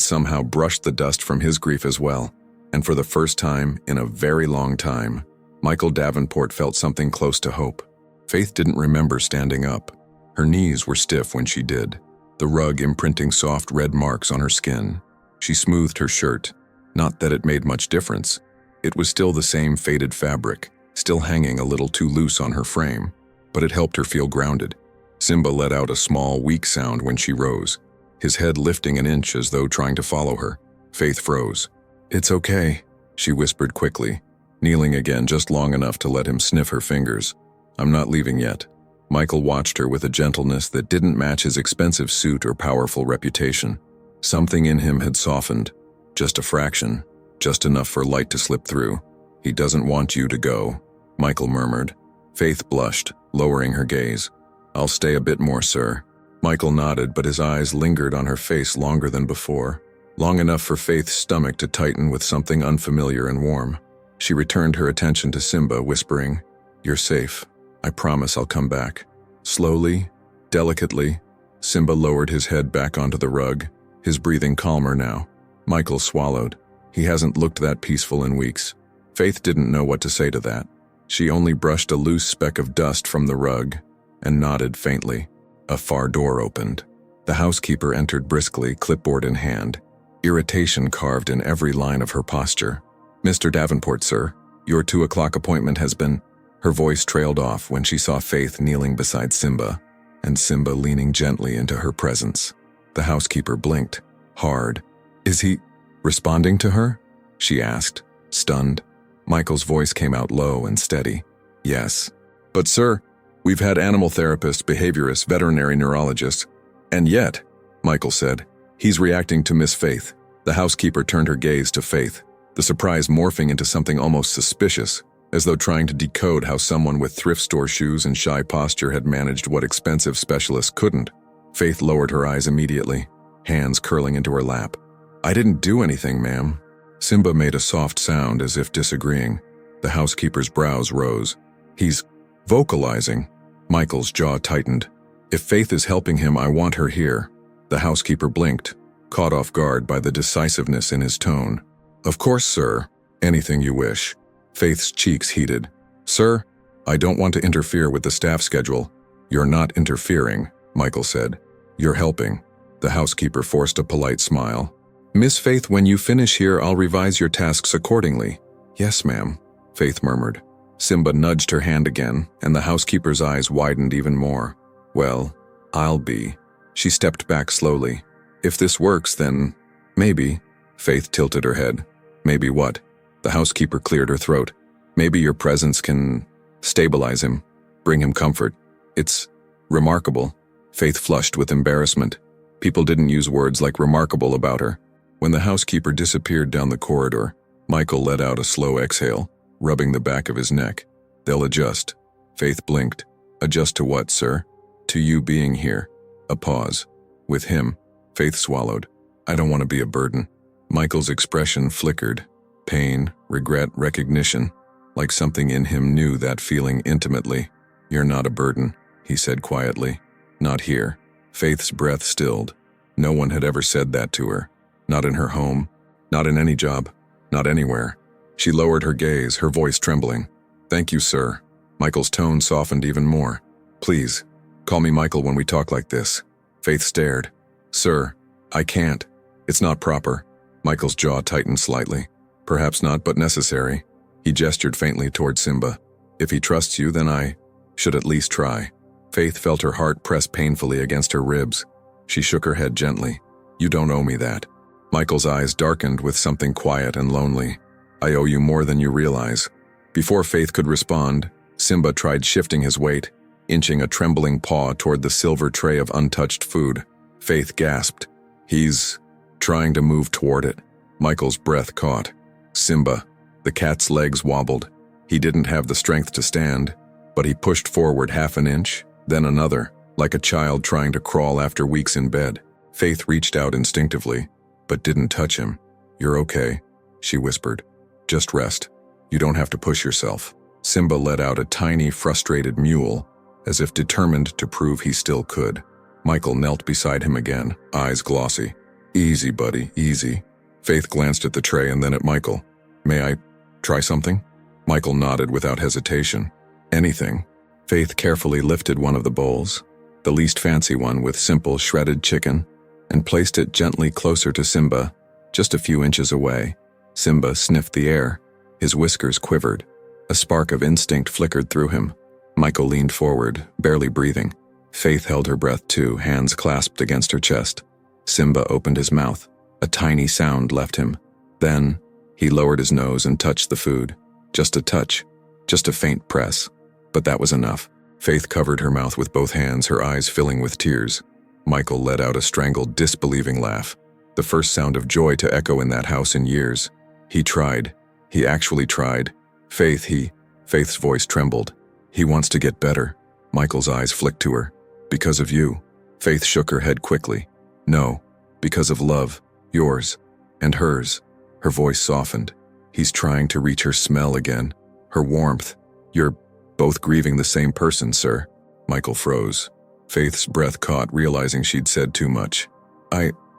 somehow brushed the dust from his grief as well. And for the first time in a very long time, Michael Davenport felt something close to hope. Faith didn't remember standing up. Her knees were stiff when she did, the rug imprinting soft red marks on her skin. She smoothed her shirt. Not that it made much difference. It was still the same faded fabric, still hanging a little too loose on her frame, but it helped her feel grounded. Simba let out a small, weak sound when she rose. his head lifting an inch as though trying to follow her. Faith froze. "It's okay," she whispered quickly, kneeling again just long enough to let him sniff her fingers. "I'm not leaving yet." Michael watched her with a gentleness that didn't match his expensive suit or powerful reputation. Something in him had softened, just a fraction, just enough for light to slip through. "He doesn't want you to go," Michael murmured. Faith blushed, lowering her gaze. "I'll stay a bit more, sir." Michael nodded, but his eyes lingered on her face longer than before, long enough for Faith's stomach to tighten with something unfamiliar and warm. She returned her attention to Simba, whispering, "You're safe. I promise I'll come back." Slowly, delicately, Simba lowered his head back onto the rug, his breathing calmer now. Michael swallowed. He hasn't looked that peaceful in weeks. Faith didn't know what to say to that. She only brushed a loose speck of dust from the rug and nodded faintly. A far door opened. The housekeeper entered briskly, clipboard in hand, irritation carved in every line of her posture. "Mr. Davenport, sir, your 2 o'clock appointment has been—" Her voice trailed off when she saw Faith kneeling beside Simba, and Simba leaning gently into her presence. The housekeeper blinked, hard. "Is he responding to her?" she asked, stunned. Michael's voice came out low and steady. "Yes. But sir, we've had animal therapists, behaviorists, veterinary neurologists, and yet," Michael said, "he's reacting to Miss Faith." The housekeeper turned her gaze to Faith, the surprise morphing into something almost suspicious, as though trying to decode how someone with thrift store shoes and shy posture had managed what expensive specialists couldn't. Faith lowered her eyes immediately, hands curling into her lap. "I didn't do anything, ma'am." Simba made a soft sound as if disagreeing. The housekeeper's brows rose. "He's vocalizing." Michael's jaw tightened. "If Faith is helping him, I want her here." The housekeeper blinked, caught off guard by the decisiveness in his tone. "Of course, sir. Anything you wish." Faith's cheeks heated. "Sir, I don't want to interfere with the staff schedule." "You're not interfering," Michael said. "You're helping." The housekeeper forced a polite smile. "Miss Faith, when you finish here, I'll revise your tasks accordingly." "Yes, ma'am," Faith murmured. Simba nudged her hand again, and the housekeeper's eyes widened even more. "Well, I'll be." She stepped back slowly. "If this works, then maybe." Faith tilted her head. "Maybe what?" The housekeeper cleared her throat. "Maybe your presence can stabilize him, bring him comfort." "It's remarkable." Faith flushed with embarrassment. People didn't use words like remarkable about her. When the housekeeper disappeared down the corridor, Michael let out a slow exhale, rubbing the back of his neck. "They'll adjust." Faith blinked. "Adjust to what, sir?" "To you being here." A pause. "With him." Faith swallowed. "I don't want to be a burden." Michael's expression flickered. Pain, regret, recognition, like something in him knew that feeling intimately. "You're not a burden," he said quietly. "Not here." Faith's breath stilled. No one had ever said that to her. Not in her home, not in any job, not anywhere. She lowered her gaze, her voice trembling. "Thank you, sir." Michael's tone softened even more. "Please, call me Michael when we talk like this." Faith stared. "Sir, I can't. It's not proper." Michael's jaw tightened slightly. "Perhaps not, but necessary." He gestured faintly toward Simba. "If he trusts you, then I should at least try." Faith felt her heart press painfully against her ribs. She shook her head gently. "You don't owe me that." Michael's eyes darkened with something quiet and lonely. "I owe you more than you realize." Before Faith could respond, Simba tried shifting his weight, inching a trembling paw toward the silver tray of untouched food. Faith gasped. "He's trying to move toward it." Michael's breath caught. "Simba." The cat's legs wobbled. He didn't have the strength to stand, but he pushed forward half an inch, then another, like a child trying to crawl after weeks in bed. Faith reached out instinctively, but didn't touch him. "You're okay," she whispered. "Just rest. You don't have to push yourself." Simba let out a tiny, frustrated mewl, as if determined to prove he still could. Michael knelt beside him again, eyes glossy. "Easy, buddy, easy." Faith glanced at the tray and then at Michael. "May I try something?" Michael nodded without hesitation. "Anything." Faith carefully lifted one of the bowls, the least fancy one with simple shredded chicken, and placed it gently closer to Simba, just a few inches away. Simba sniffed the air. His whiskers quivered. A spark of instinct flickered through him. Michael leaned forward, barely breathing. Faith held her breath too, hands clasped against her chest. Simba opened his mouth. A tiny sound left him. Then, he lowered his nose and touched the food. Just a touch. Just a faint press. But that was enough. Faith covered her mouth with both hands, her eyes filling with tears. Michael let out a strangled, disbelieving laugh. The first sound of joy to echo in that house in years. He tried. He actually tried. Faith's voice trembled. He wants to get better. Michael's eyes flicked to her. Because of you. Faith shook her head quickly. No. Because of love. Yours. And hers. Her voice softened. He's trying to reach her smell again. Her warmth. You're both grieving the same person, sir. Michael froze. Faith's breath caught, realizing she'd said too much.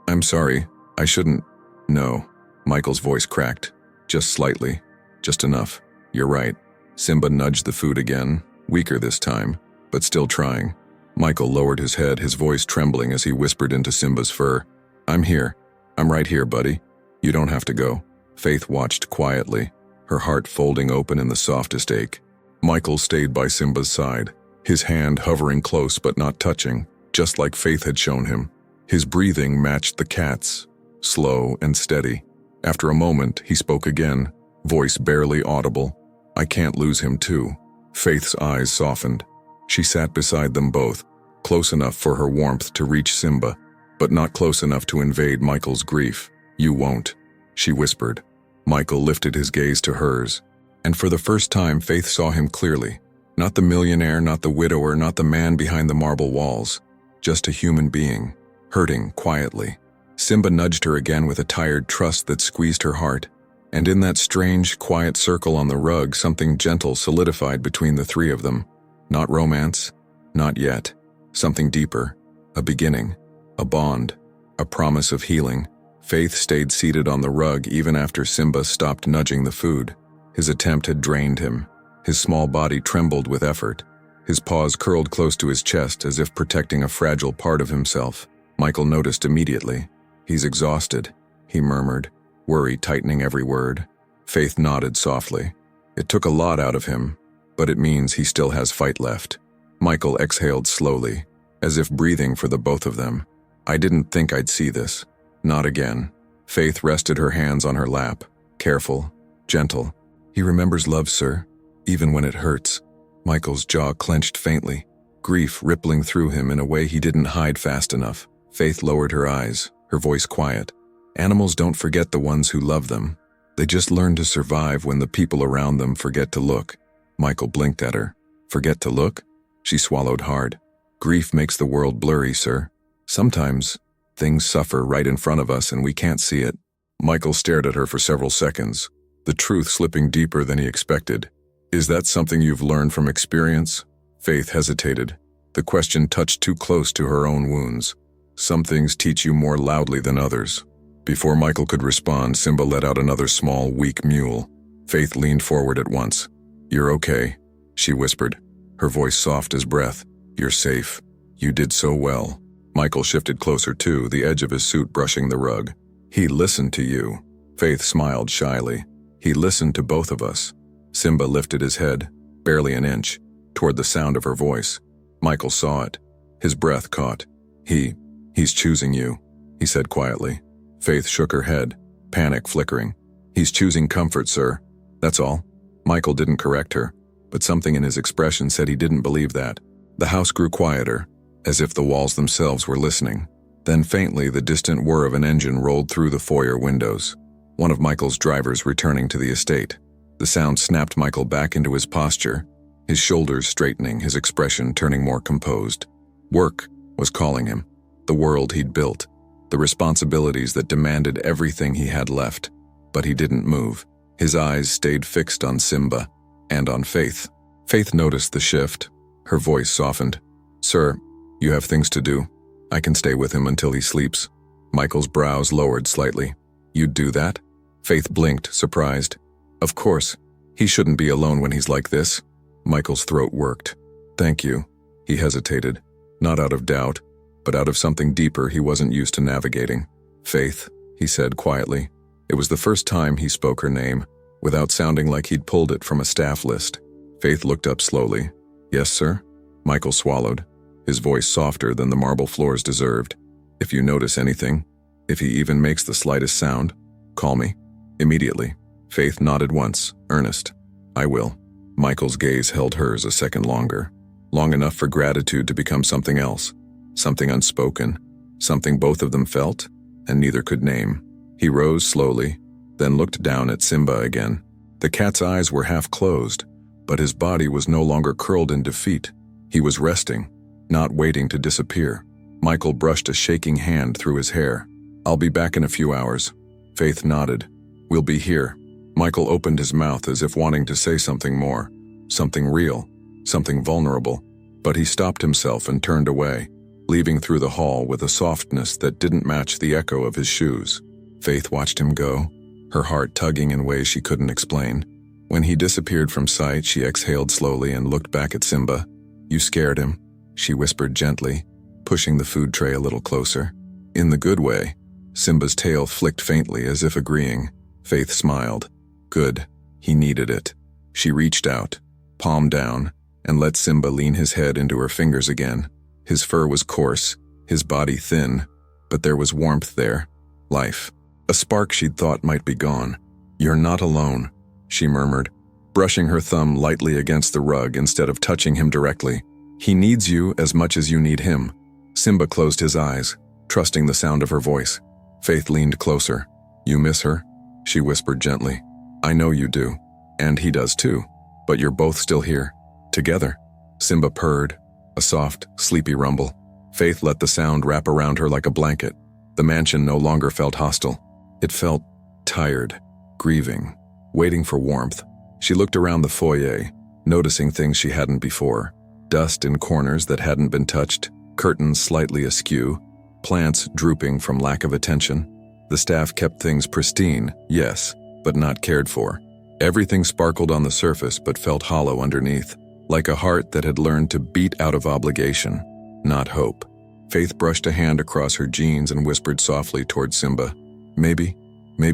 I'm sorry. I shouldn't. No. Michael's voice cracked. Just slightly. Just enough. You're right. Simba nudged the food again, weaker this time, but still trying. Michael lowered his head, his voice trembling as he whispered into Simba's fur. I'm here. I'm right here, buddy. You don't have to go. Faith watched quietly, her heart folding open in the softest ache. Michael stayed by Simba's side, his hand hovering close but not touching, just like Faith had shown him. His breathing matched the cat's, slow and steady. After a moment, he spoke again, voice barely audible. I can't lose him too. Faith's eyes softened. She sat beside them both, close enough for her warmth to reach Simba, but not close enough to invade Michael's grief. You won't, she whispered. Michael lifted his gaze to hers, and for the first time Faith saw him clearly. Not the millionaire, not the widower, not the man behind the marble walls. Just a human being, hurting quietly. Simba nudged her again with a tired trust that squeezed her heart. And in that strange, quiet circle on the rug, something gentle solidified between the three of them. Not romance, not yet. Something deeper, a beginning, a bond, a promise of healing. Faith stayed seated on the rug even after Simba stopped nudging the food. His attempt had drained him. His small body trembled with effort. His paws curled close to his chest as if protecting a fragile part of himself. Michael noticed immediately. He's exhausted, he murmured, worry tightening every word. Faith nodded softly. It took a lot out of him, but it means he still has fight left. Michael exhaled slowly, as if breathing for the both of them. I didn't think I'd see this. Not again. Faith rested her hands on her lap, careful, gentle. He remembers love, sir, even when it hurts. Michael's jaw clenched faintly, grief rippling through him in a way he didn't hide fast enough. Faith lowered her eyes, her voice quiet. Animals don't forget the ones who love them. They just learn to survive when the people around them forget to look. Michael blinked at her. Forget to look? She swallowed hard. Grief makes the world blurry, sir. Sometimes, things suffer right in front of us and we can't see it. Michael stared at her for several seconds, the truth slipping deeper than he expected. Is that something you've learned from experience? Faith hesitated. The question touched too close to her own wounds. Some things teach you more loudly than others. Before Michael could respond, Simba let out another small, weak mewl. Faith leaned forward at once. You're okay, she whispered, her voice soft as breath. You're safe. You did so well. Michael shifted closer too, the edge of his suit brushing the rug. He listened to you. Faith smiled shyly. He listened to both of us. Simba lifted his head, barely an inch, toward the sound of her voice. Michael saw it. His breath caught. He's choosing you, he said quietly. Faith shook her head, panic flickering. He's choosing comfort, sir. That's all. Michael didn't correct her, but something in his expression said he didn't believe that. The house grew quieter, as if the walls themselves were listening. Then faintly, the distant whir of an engine rolled through the foyer windows. One of Michael's drivers returning to the estate. The sound snapped Michael back into his posture, his shoulders straightening, his expression turning more composed. Work was calling him. The world he'd built. The responsibilities that demanded everything he had left. But he didn't move. His eyes stayed fixed on Simba and on Faith. Faith noticed the shift. Her voice softened. Sir, you have things to do. I can stay with him until he sleeps. Michael's brows lowered slightly. You'd do that? Faith blinked, surprised. Of course. He shouldn't be alone when he's like this. Michael's throat worked. Thank you. He hesitated. Not out of doubt, but out of something deeper he wasn't used to navigating. Faith, he said quietly. It was the first time he spoke her name, without sounding like he'd pulled it from a staff list. Faith looked up slowly. Yes, sir? Michael swallowed, his voice softer than the marble floors deserved. If you notice anything, if he even makes the slightest sound, call me. Immediately. Faith nodded once, earnest. I will. Michael's gaze held hers a second longer, long enough for gratitude to become something else, something unspoken, something both of them felt, and neither could name. He rose slowly, then looked down at Simba again. The cat's eyes were half closed, but his body was no longer curled in defeat. He was resting, not waiting to disappear. Michael brushed a shaking hand through his hair. I'll be back in a few hours. Faith nodded. We'll be here. Michael opened his mouth as if wanting to say something more, something real, something vulnerable, but he stopped himself and turned away, leaving through the hall with a softness that didn't match the echo of his shoes. Faith watched him go, her heart tugging in ways she couldn't explain. When he disappeared from sight, she exhaled slowly and looked back at Simba. You scared him, she whispered gently, pushing the food tray a little closer. In the good way. Simba's tail flicked faintly as if agreeing. Faith smiled. Good. He needed it. She reached out, palm down, and let Simba lean his head into her fingers again. His fur was coarse, his body thin, but there was warmth there. Life. A spark she'd thought might be gone. You're not alone, she murmured, brushing her thumb lightly against the rug instead of touching him directly. He needs you as much as you need him. Simba closed his eyes, trusting the sound of her voice. Faith leaned closer. You miss her? She whispered gently. I know you do. And he does too. But you're both still here. Together. Simba purred, a soft, sleepy rumble. Faith let the sound wrap around her like a blanket. The mansion no longer felt hostile. It felt tired, grieving, waiting for warmth. She looked around the foyer, noticing things she hadn't before. Dust in corners that hadn't been touched, curtains slightly askew, plants drooping from lack of attention. The staff kept things pristine, yes, but not cared for. Everything sparkled on the surface but felt hollow underneath, like a heart that had learned to beat out of obligation, not hope. Faith brushed a hand across her jeans and whispered softly toward Simba. Maybe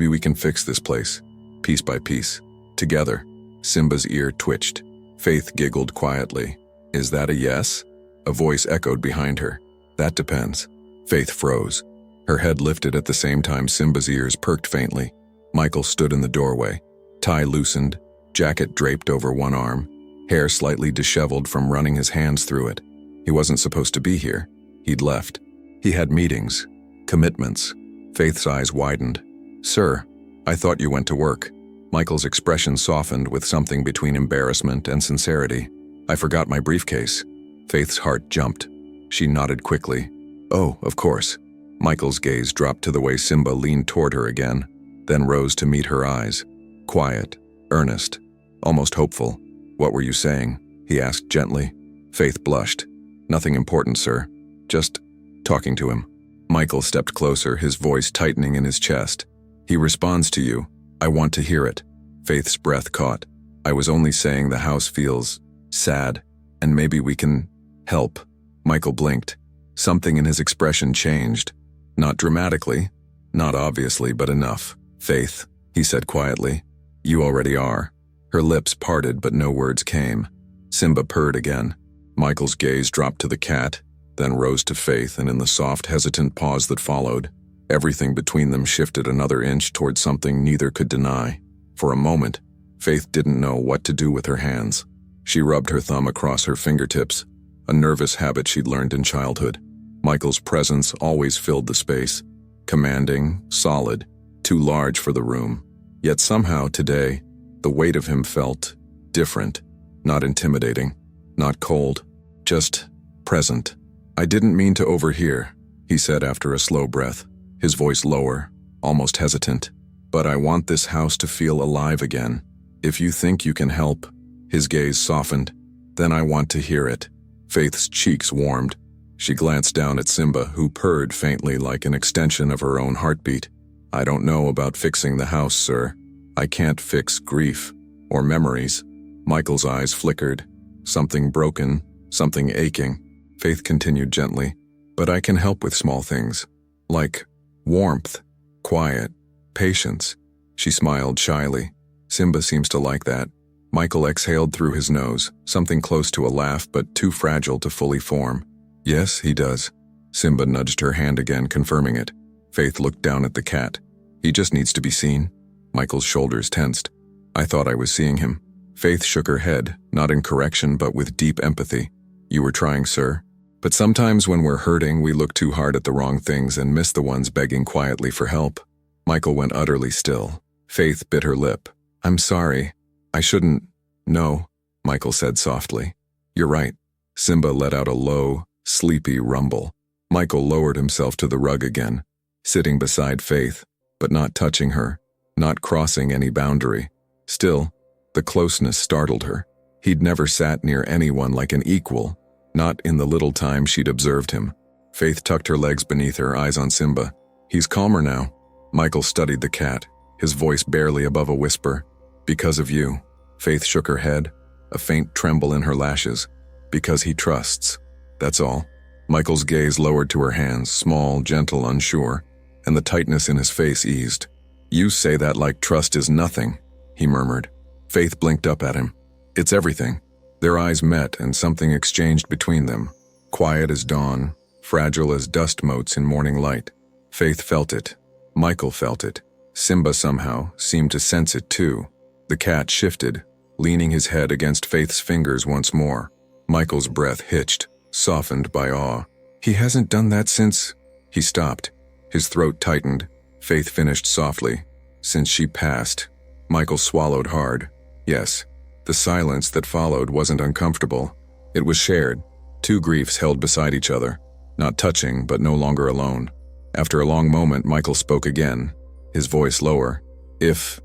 we can fix this place, piece by piece, together. Simba's ear twitched. Faith giggled quietly. Is that a yes? A voice echoed behind her. That depends. Faith froze. Her head lifted at the same time Simba's ears perked faintly. Michael stood in the doorway, tie loosened, jacket draped over one arm, hair slightly disheveled from running his hands through it. He wasn't supposed to be here. He'd left. He had meetings, commitments. Faith's eyes widened. Sir, I thought you went to work. Michael's expression softened with something between embarrassment and sincerity. I forgot my briefcase. Faith's heart jumped. She nodded quickly. Oh, of course. Michael's gaze dropped to the way Simba leaned toward her again, then rose to meet her eyes. Quiet, earnest, almost hopeful. What were you saying? He asked gently. Faith blushed. Nothing important, sir. Just talking to him. Michael stepped closer, his voice tightening in his chest. He responds to you. I want to hear it. Faith's breath caught. I was only saying the house feels sad, and maybe we can help. Michael blinked. Something in his expression changed. Not dramatically, not obviously, but enough. Faith, he said quietly. You already are. Her lips parted, but no words came. Simba purred again. Michael's gaze dropped to the cat, then rose to Faith, and in the soft, hesitant pause that followed, everything between them shifted another inch toward something neither could deny. For a moment, Faith didn't know what to do with her hands. She rubbed her thumb across her fingertips, a nervous habit she'd learned in childhood. Michael's presence always filled the space, commanding, solid, too large for the room. Yet somehow today, the weight of him felt different, not intimidating, not cold, just present. I didn't mean to overhear, he said after a slow breath, his voice lower, almost hesitant. But I want this house to feel alive again. If you think you can help, his gaze softened, then I want to hear it. Faith's cheeks warmed. She glanced down at Simba, who purred faintly like an extension of her own heartbeat. I don't know about fixing the house, sir. I can't fix grief or memories. Michael's eyes flickered. Something broken, something aching. Faith continued gently. But I can help with small things, like warmth, quiet, patience. She smiled shyly. Simba seems to like that. Michael exhaled through his nose, something close to a laugh but too fragile to fully form. Yes, he does. Simba nudged her hand again, confirming it. Faith looked down at the cat. He just needs to be seen. Michael's shoulders tensed. I thought I was seeing him. Faith shook her head, not in correction but with deep empathy. You were trying, sir. But sometimes when we're hurting, we look too hard at the wrong things and miss the ones begging quietly for help. Michael went utterly still. Faith bit her lip. I'm sorry. I shouldn't. No, Michael said softly. You're right. Simba let out a low, sleepy rumble. Michael lowered himself to the rug again, sitting beside Faith, but not touching her, not crossing any boundary. Still, the closeness startled her. He'd never sat near anyone like an equal, not in the little time she'd observed him. Faith tucked her legs beneath her, eyes on Simba. He's calmer now. Michael studied the cat, his voice barely above a whisper. Because of you. Faith shook her head, a faint tremble in her lashes. Because he trusts. That's all. Michael's gaze lowered to her hands, small, gentle, unsure, and the tightness in his face eased. You say that like trust is nothing, he murmured. Faith blinked up at him. It's everything. Their eyes met and something exchanged between them. Quiet as dawn, fragile as dust motes in morning light. Faith felt it. Michael felt it. Simba somehow seemed to sense it too. The cat shifted, leaning his head against Faith's fingers once more. Michael's breath hitched, softened by awe. He hasn't done that since... He stopped. His throat tightened. Faith finished softly. Since she passed. Michael swallowed hard. Yes, the silence that followed wasn't uncomfortable. It was shared. Two griefs held beside each other. Not touching, but no longer alone. After a long moment, Michael spoke again, his voice lower. If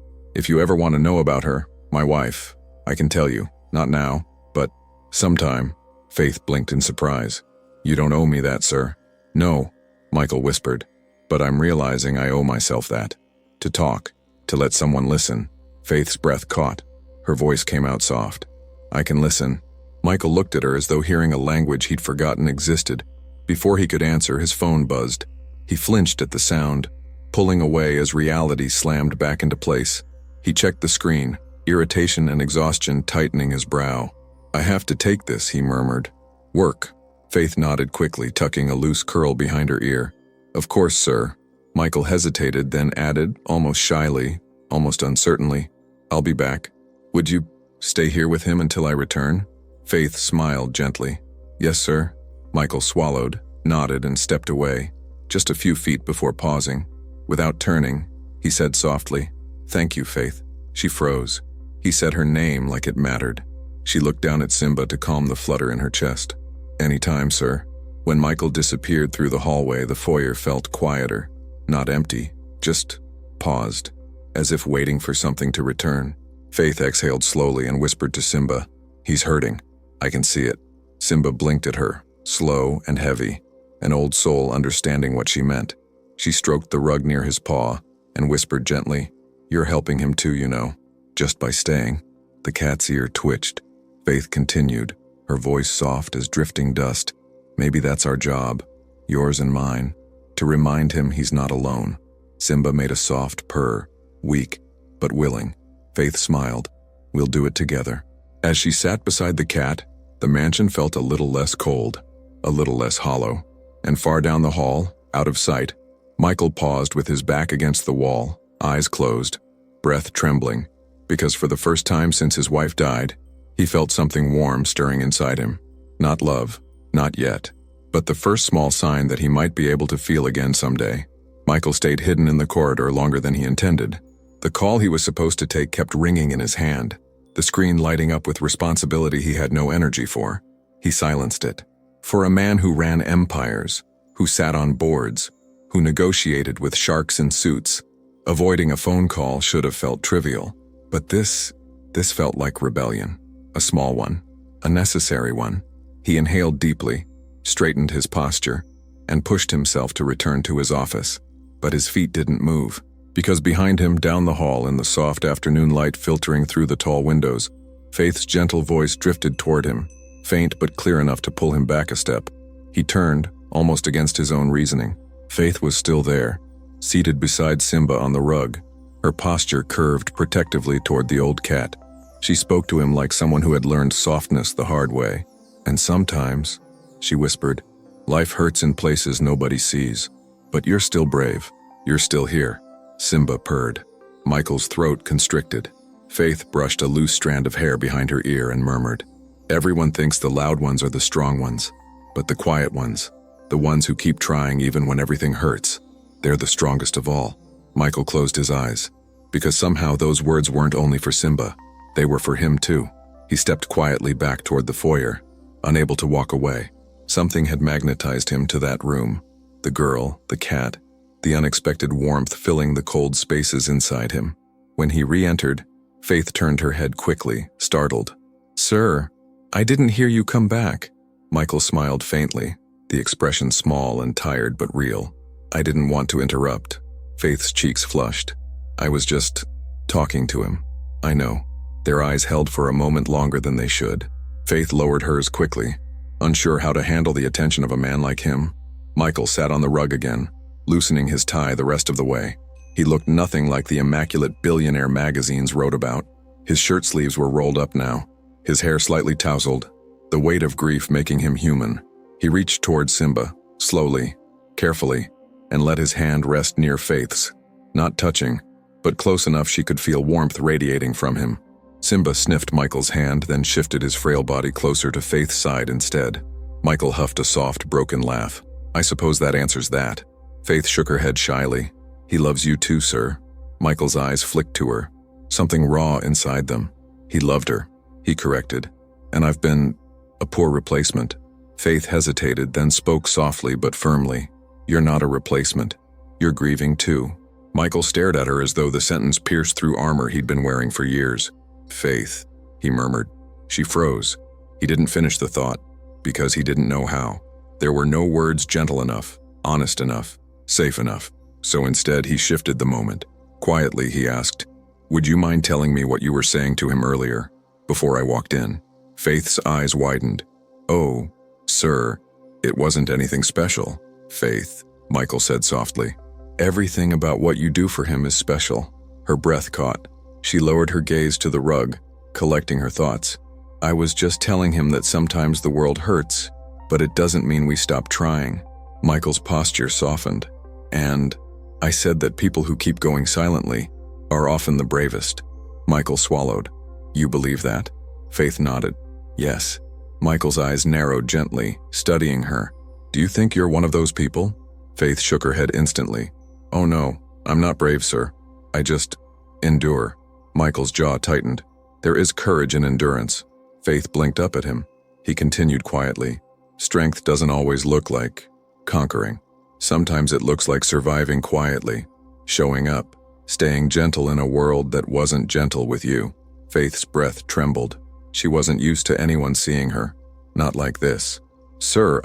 you ever want to know about her, my wife, I can tell you. Not now, but sometime. Faith blinked in surprise. You don't owe me that, sir. No, Michael whispered. But I'm realizing I owe myself that. To talk, to let someone listen. Faith's breath caught. Her voice came out soft. I can listen. Michael looked at her as though hearing a language he'd forgotten existed. Before he could answer, his phone buzzed. He flinched at the sound, pulling away as reality slammed back into place. He checked the screen, irritation and exhaustion tightening his brow. I have to take this, he murmured. Work. Faith nodded quickly, tucking a loose curl behind her ear. Of course, sir. Michael hesitated, then added, almost shyly, almost uncertainly, I'll be back. Would you stay here with him until I return? Faith smiled gently. Yes, sir. Michael swallowed, nodded, and stepped away, just a few feet before pausing. Without turning, he said softly, Thank you, Faith. She froze. He said her name like it mattered. She looked down at Simba to calm the flutter in her chest. Any time, sir. When Michael disappeared through the hallway, the foyer felt quieter, not empty, just paused, as if waiting for something to return. Faith exhaled slowly and whispered to Simba, He's hurting. I can see it. Simba blinked at her, slow and heavy, an old soul understanding what she meant. She stroked the rug near his paw and whispered gently, You're helping him too, you know, just by staying. The cat's ear twitched. Faith continued, her voice soft as drifting dust. Maybe that's our job, yours and mine, to remind him he's not alone. Simba made a soft purr, weak, but willing. Faith smiled. We'll do it together. As she sat beside the cat, the mansion felt a little less cold, a little less hollow. And far down the hall, out of sight, Michael paused with his back against the wall, eyes closed, breath trembling, because for the first time since his wife died, he felt something warm stirring inside him. Not love, not yet, but the first small sign that he might be able to feel again someday. Michael stayed hidden in the corridor longer than he intended. The call he was supposed to take kept ringing in his hand, the screen lighting up with responsibility he had no energy for. He silenced it. For a man who ran empires, who sat on boards, who negotiated with sharks in suits, avoiding a phone call should have felt trivial. But this felt like rebellion. A small one, a necessary one. He inhaled deeply, straightened his posture, and pushed himself to return to his office. But his feet didn't move, because behind him, down the hall in the soft afternoon light filtering through the tall windows, Faith's gentle voice drifted toward him, faint but clear enough to pull him back a step. He turned, almost against his own reasoning. Faith was still there, seated beside Simba on the rug, her posture curved protectively toward the old cat. She spoke to him like someone who had learned softness the hard way. And sometimes, she whispered, Life hurts in places nobody sees. But you're still brave. You're still here. Simba purred. Michael's throat constricted. Faith brushed a loose strand of hair behind her ear and murmured, "Everyone thinks the loud ones are the strong ones. But the quiet ones, the ones who keep trying even when everything hurts, they're the strongest of all." Michael closed his eyes. Because somehow those words weren't only for Simba. They were for him too. He stepped quietly back toward the foyer, unable to walk away. Something had magnetized him to that room. The girl, the cat, the unexpected warmth filling the cold spaces inside him. When he re-entered, Faith turned her head quickly, startled. "Sir, I didn't hear you come back." Michael smiled faintly, the expression small and tired but real. "I didn't want to interrupt." Faith's cheeks flushed. "I was just talking to him." "I know." Their eyes held for a moment longer than they should. Faith lowered hers quickly, unsure how to handle the attention of a man like him. Michael sat on the rug again, loosening his tie the rest of the way. He looked nothing like the immaculate billionaire magazines wrote about. His shirt sleeves were rolled up now, his hair slightly tousled, the weight of grief making him human. He reached toward Simba, slowly, carefully, and let his hand rest near Faith's, not touching, but close enough she could feel warmth radiating from him. Simba sniffed Michael's hand, then shifted his frail body closer to Faith's side instead. Michael huffed a soft, broken laugh. "I suppose that answers that." Faith shook her head shyly. "He loves you too, sir." Michael's eyes flicked to her, something raw inside them. "He loved her," he corrected. "And I've been a poor replacement." Faith hesitated, then spoke softly but firmly. "You're not a replacement. You're grieving too." Michael stared at her as though the sentence pierced through armor he'd been wearing for years. "Faith," he murmured. She froze. He didn't finish the thought, because he didn't know how. There were no words gentle enough, honest enough, safe enough. So instead he shifted the moment. Quietly he asked, "Would you mind telling me what you were saying to him earlier, before I walked in?" Faith's eyes widened. "Oh, sir, it wasn't anything special." "Faith," Michael said softly, "everything about what you do for him is special." Her breath caught. She lowered her gaze to the rug, collecting her thoughts. "I was just telling him that sometimes the world hurts, but it doesn't mean we stop trying." Michael's posture softened. "And I said that people who keep going silently are often the bravest." Michael swallowed. "You believe that?" Faith nodded. "Yes." Michael's eyes narrowed gently, studying her. "Do you think you're one of those people?" Faith shook her head instantly. "Oh no, I'm not brave, sir. I just endure." Michael's jaw tightened. "There is courage in endurance." Faith blinked up at him. He continued quietly. "Strength doesn't always look like conquering. Sometimes it looks like surviving quietly, showing up, staying gentle in a world that wasn't gentle with you." Faith's breath trembled. She wasn't used to anyone seeing her. Not like this. "Sir,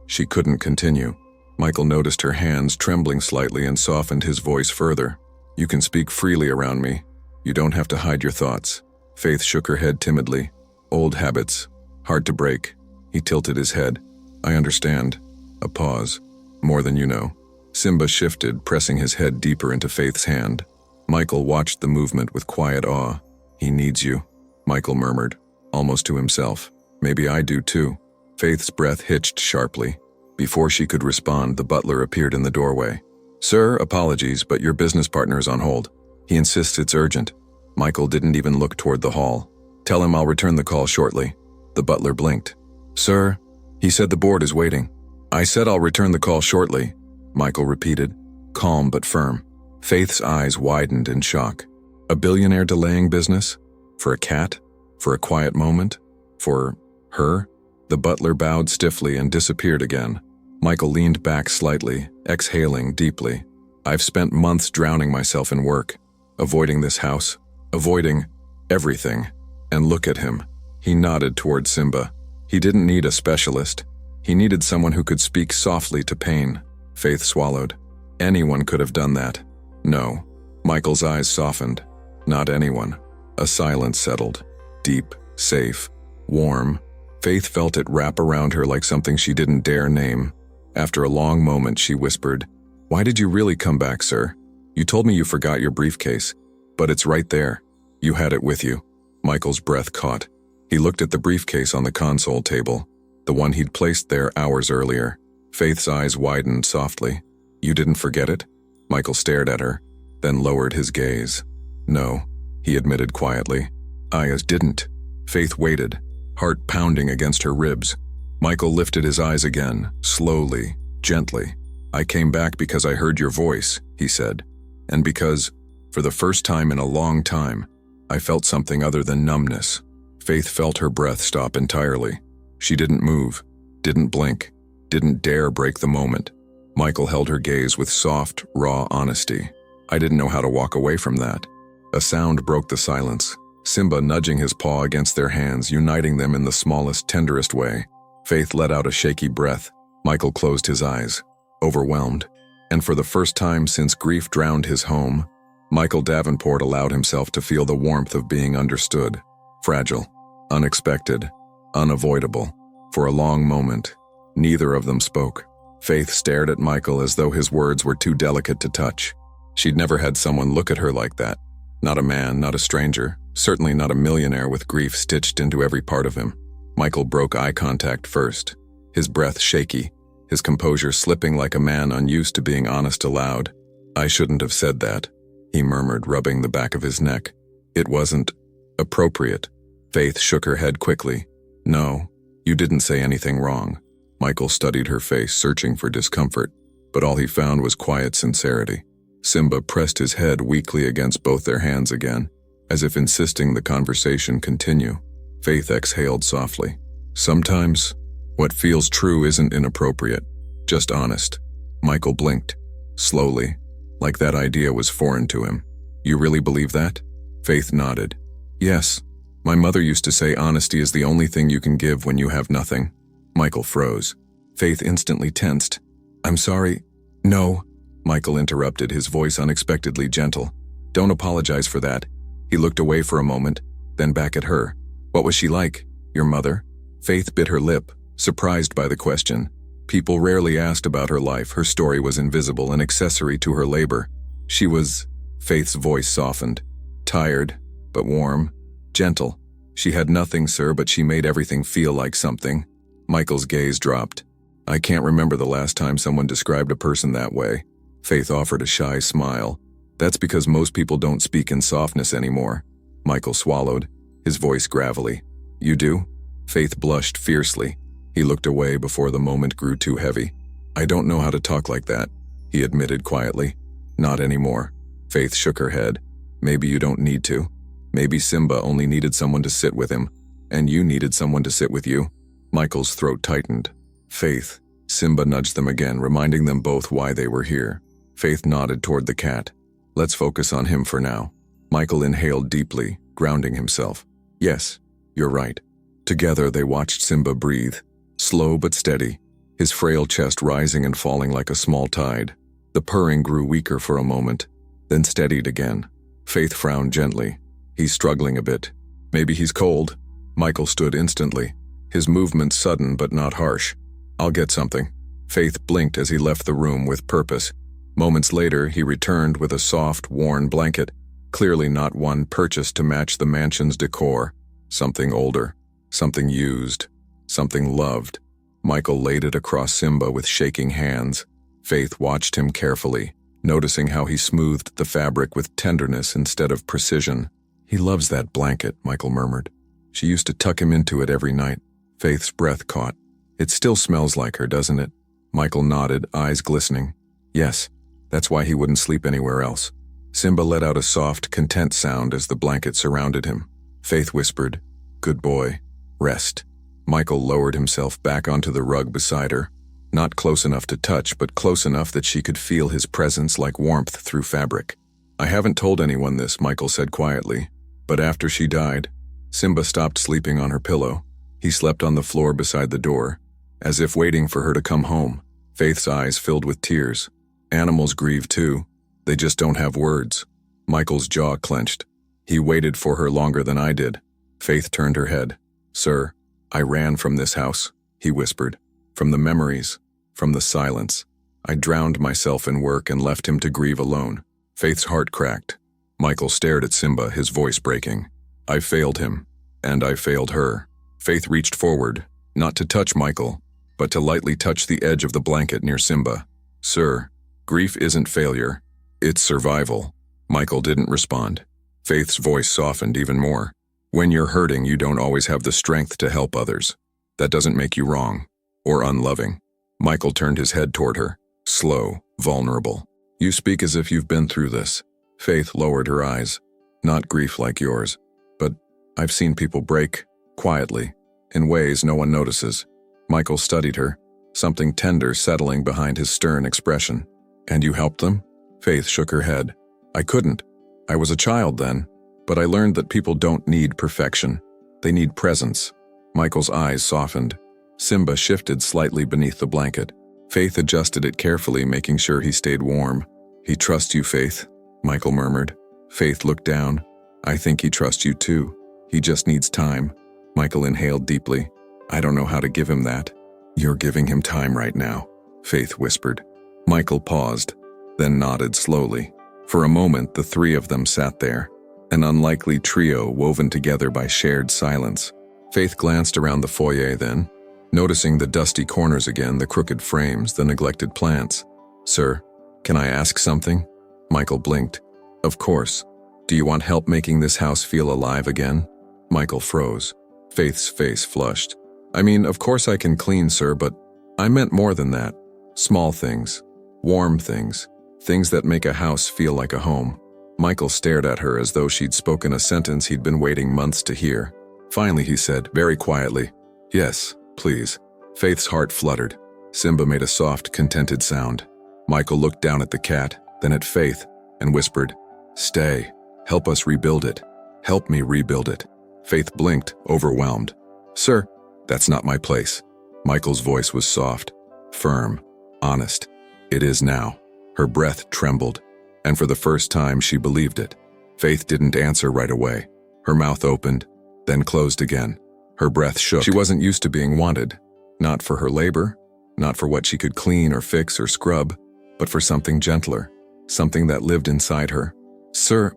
She couldn't continue. Michael noticed her hands trembling slightly and softened his voice further. "You can speak freely around me. You don't have to hide your thoughts." Faith shook her head timidly. "Old habits. Hard to break." He tilted his head. "I understand." A pause. "More than you know." Simba shifted, pressing his head deeper into Faith's hand. Michael watched the movement with quiet awe. "He needs you," Michael murmured, almost to himself. "Maybe I do too." Faith's breath hitched sharply. Before she could respond, the butler appeared in the doorway. "Sir, apologies, but your business partner is on hold. He insists it's urgent." Michael didn't even look toward the hall. "Tell him I'll return the call shortly." The butler blinked. "Sir?" "He said the board is waiting." "I said I'll return the call shortly," Michael repeated, calm but firm. Faith's eyes widened in shock. A billionaire delaying business? For a cat? For a quiet moment? For her? The butler bowed stiffly and disappeared again. Michael leaned back slightly, exhaling deeply. "I've spent months drowning myself in work, avoiding this house, avoiding everything. And look at him." He nodded toward Simba. He didn't need a specialist. He needed someone who could speak softly to pain. Faith swallowed. Anyone could have done that. No. Michael's eyes softened. Not anyone. A silence settled. Deep, safe, warm. Faith felt it wrap around her like something she didn't dare name. After a long moment, she whispered, "Why did you really come back, sir? You told me you forgot your briefcase, but it's right there. You had it with you." Michael's breath caught. He looked at the briefcase on the console table, the one he'd placed there hours earlier. Faith's eyes widened softly. You didn't forget it? Michael stared at her, then lowered his gaze. No, he admitted quietly. I didn't. Faith waited, heart pounding against her ribs. Michael lifted his eyes again, slowly, gently. I came back because I heard your voice, he said, and because, for the first time in a long time, I felt something other than numbness. Faith felt her breath stop entirely. She didn't move, didn't blink, didn't dare break the moment. Michael held her gaze with soft, raw honesty. I didn't know how to walk away from that. A sound broke the silence, Simba nudging his paw against their hands, uniting them in the smallest, tenderest way. Faith let out a shaky breath. Michael closed his eyes, overwhelmed. And for the first time since grief drowned his home, Michael Davenport allowed himself to feel the warmth of being understood. Fragile, unexpected, unavoidable. For a long moment, neither of them spoke. Faith stared at Michael as though his words were too delicate to touch. She'd never had someone look at her like that. Not a man, not a stranger, certainly not a millionaire with grief stitched into every part of him. Michael broke eye contact first, his breath shaky, his composure slipping like a man unused to being honest aloud. I shouldn't have said that, he murmured, rubbing the back of his neck. It wasn't appropriate. Faith shook her head quickly. No, you didn't say anything wrong. Michael studied her face, searching for discomfort, but all he found was quiet sincerity. Simba pressed his head weakly against both their hands again, as if insisting the conversation continue. Faith exhaled softly. Sometimes, what feels true isn't inappropriate, just honest. Michael blinked, slowly, like that idea was foreign to him. You really believe that? Faith nodded. Yes. My mother used to say honesty is the only thing you can give when you have nothing. Michael froze. Faith instantly tensed. I'm sorry. No. Michael interrupted, his voice unexpectedly gentle. Don't apologize for that. He looked away for a moment, then back at her. What was she like? Your mother? Faith bit her lip, surprised by the question. People rarely asked about her life. Her story was invisible, an accessory to her labor. She was... Faith's voice softened. Tired, but warm. Gentle. She had nothing, sir, but she made everything feel like something. Michael's gaze dropped. I can't remember the last time someone described a person that way. Faith offered a shy smile. That's because most people don't speak in softness anymore. Michael swallowed, his voice gravelly. You do? Faith blushed fiercely. He looked away before the moment grew too heavy. I don't know how to talk like that, he admitted quietly. Not anymore. Faith shook her head. Maybe you don't need to. Maybe Simba only needed someone to sit with him, and you needed someone to sit with you. Michael's throat tightened. Faith. Simba nudged them again, reminding them both why they were here. Faith nodded toward the cat. Let's focus on him for now. Michael inhaled deeply, grounding himself. Yes, you're right. Together they watched Simba breathe, slow but steady, his frail chest rising and falling like a small tide. The purring grew weaker for a moment, then steadied again. Faith frowned gently. He's struggling a bit. Maybe he's cold. Michael stood instantly, his movements sudden but not harsh. I'll get something. Faith blinked as he left the room with purpose. Moments later, he returned with a soft, worn blanket, clearly not one purchased to match the mansion's decor. Something older, something used, something loved. Michael laid it across Simba with shaking hands. Faith watched him carefully, noticing how he smoothed the fabric with tenderness instead of precision. He loves that blanket, Michael murmured. She used to tuck him into it every night. Faith's breath caught. It still smells like her, doesn't it? Michael nodded, eyes glistening. Yes, that's why he wouldn't sleep anywhere else. Simba let out a soft, content sound as the blanket surrounded him. Faith whispered, Good boy. Rest. Michael lowered himself back onto the rug beside her. Not close enough to touch, but close enough that she could feel his presence like warmth through fabric. I haven't told anyone this, Michael said quietly, but after she died, Simba stopped sleeping on her pillow. He slept on the floor beside the door, as if waiting for her to come home. Faith's eyes filled with tears. Animals grieve too. They just don't have words. Michael's jaw clenched. He waited for her longer than I did. Faith turned her head. Sir, I ran from this house, he whispered. From the memories, from the silence. I drowned myself in work and left him to grieve alone. Faith's heart cracked. Michael stared at Simba, his voice breaking. I failed him, and I failed her. Faith reached forward, not to touch Michael, but to lightly touch the edge of the blanket near Simba. "Sir, grief isn't failure. It's survival." Michael didn't respond. Faith's voice softened even more. "When you're hurting, you don't always have the strength to help others. That doesn't make you wrong or unloving." Michael turned his head toward her, slow, vulnerable. "You speak as if you've been through this." Faith lowered her eyes. "Not grief like yours, but I've seen people break, quietly, in ways no one notices." Michael studied her, something tender settling behind his stern expression. "And you helped them?" Faith shook her head. "I couldn't. I was a child then, but I learned that people don't need perfection. They need presence." Michael's eyes softened. Simba shifted slightly beneath the blanket. Faith adjusted it carefully, making sure he stayed warm. "He trusts you, Faith," Michael murmured. Faith looked down. "I think he trusts you too. He just needs time." Michael inhaled deeply. "I don't know how to give him that." "You're giving him time right now," Faith whispered. Michael paused, then nodded slowly. For a moment, the three of them sat there, an unlikely trio woven together by shared silence. Faith glanced around the foyer then, noticing the dusty corners again, the crooked frames, the neglected plants. "Sir, can I ask something?" Michael blinked. "Of course. Do you want help making this house feel alive again?" Michael froze. Faith's face flushed. "I mean, of course I can clean, sir, but I meant more than that. Small things. Warm things. Things that make a house feel like a home." Michael stared at her as though she'd spoken a sentence he'd been waiting months to hear. Finally he said, very quietly, "Yes, please." Faith's heart fluttered. Simba made a soft, contented sound. Michael looked down at the cat, then at Faith, and whispered, "Stay. Help us rebuild it. Help me rebuild it." Faith blinked, overwhelmed. "Sir, that's not my place." Michael's voice was soft, firm, honest. "It is now." Her breath trembled, and for the first time she believed it. Faith didn't answer right away. Her mouth opened, then closed again. Her breath shook. She wasn't used to being wanted. Not for her labor, not for what she could clean or fix or scrub, but for something gentler, something that lived inside her. "Sir,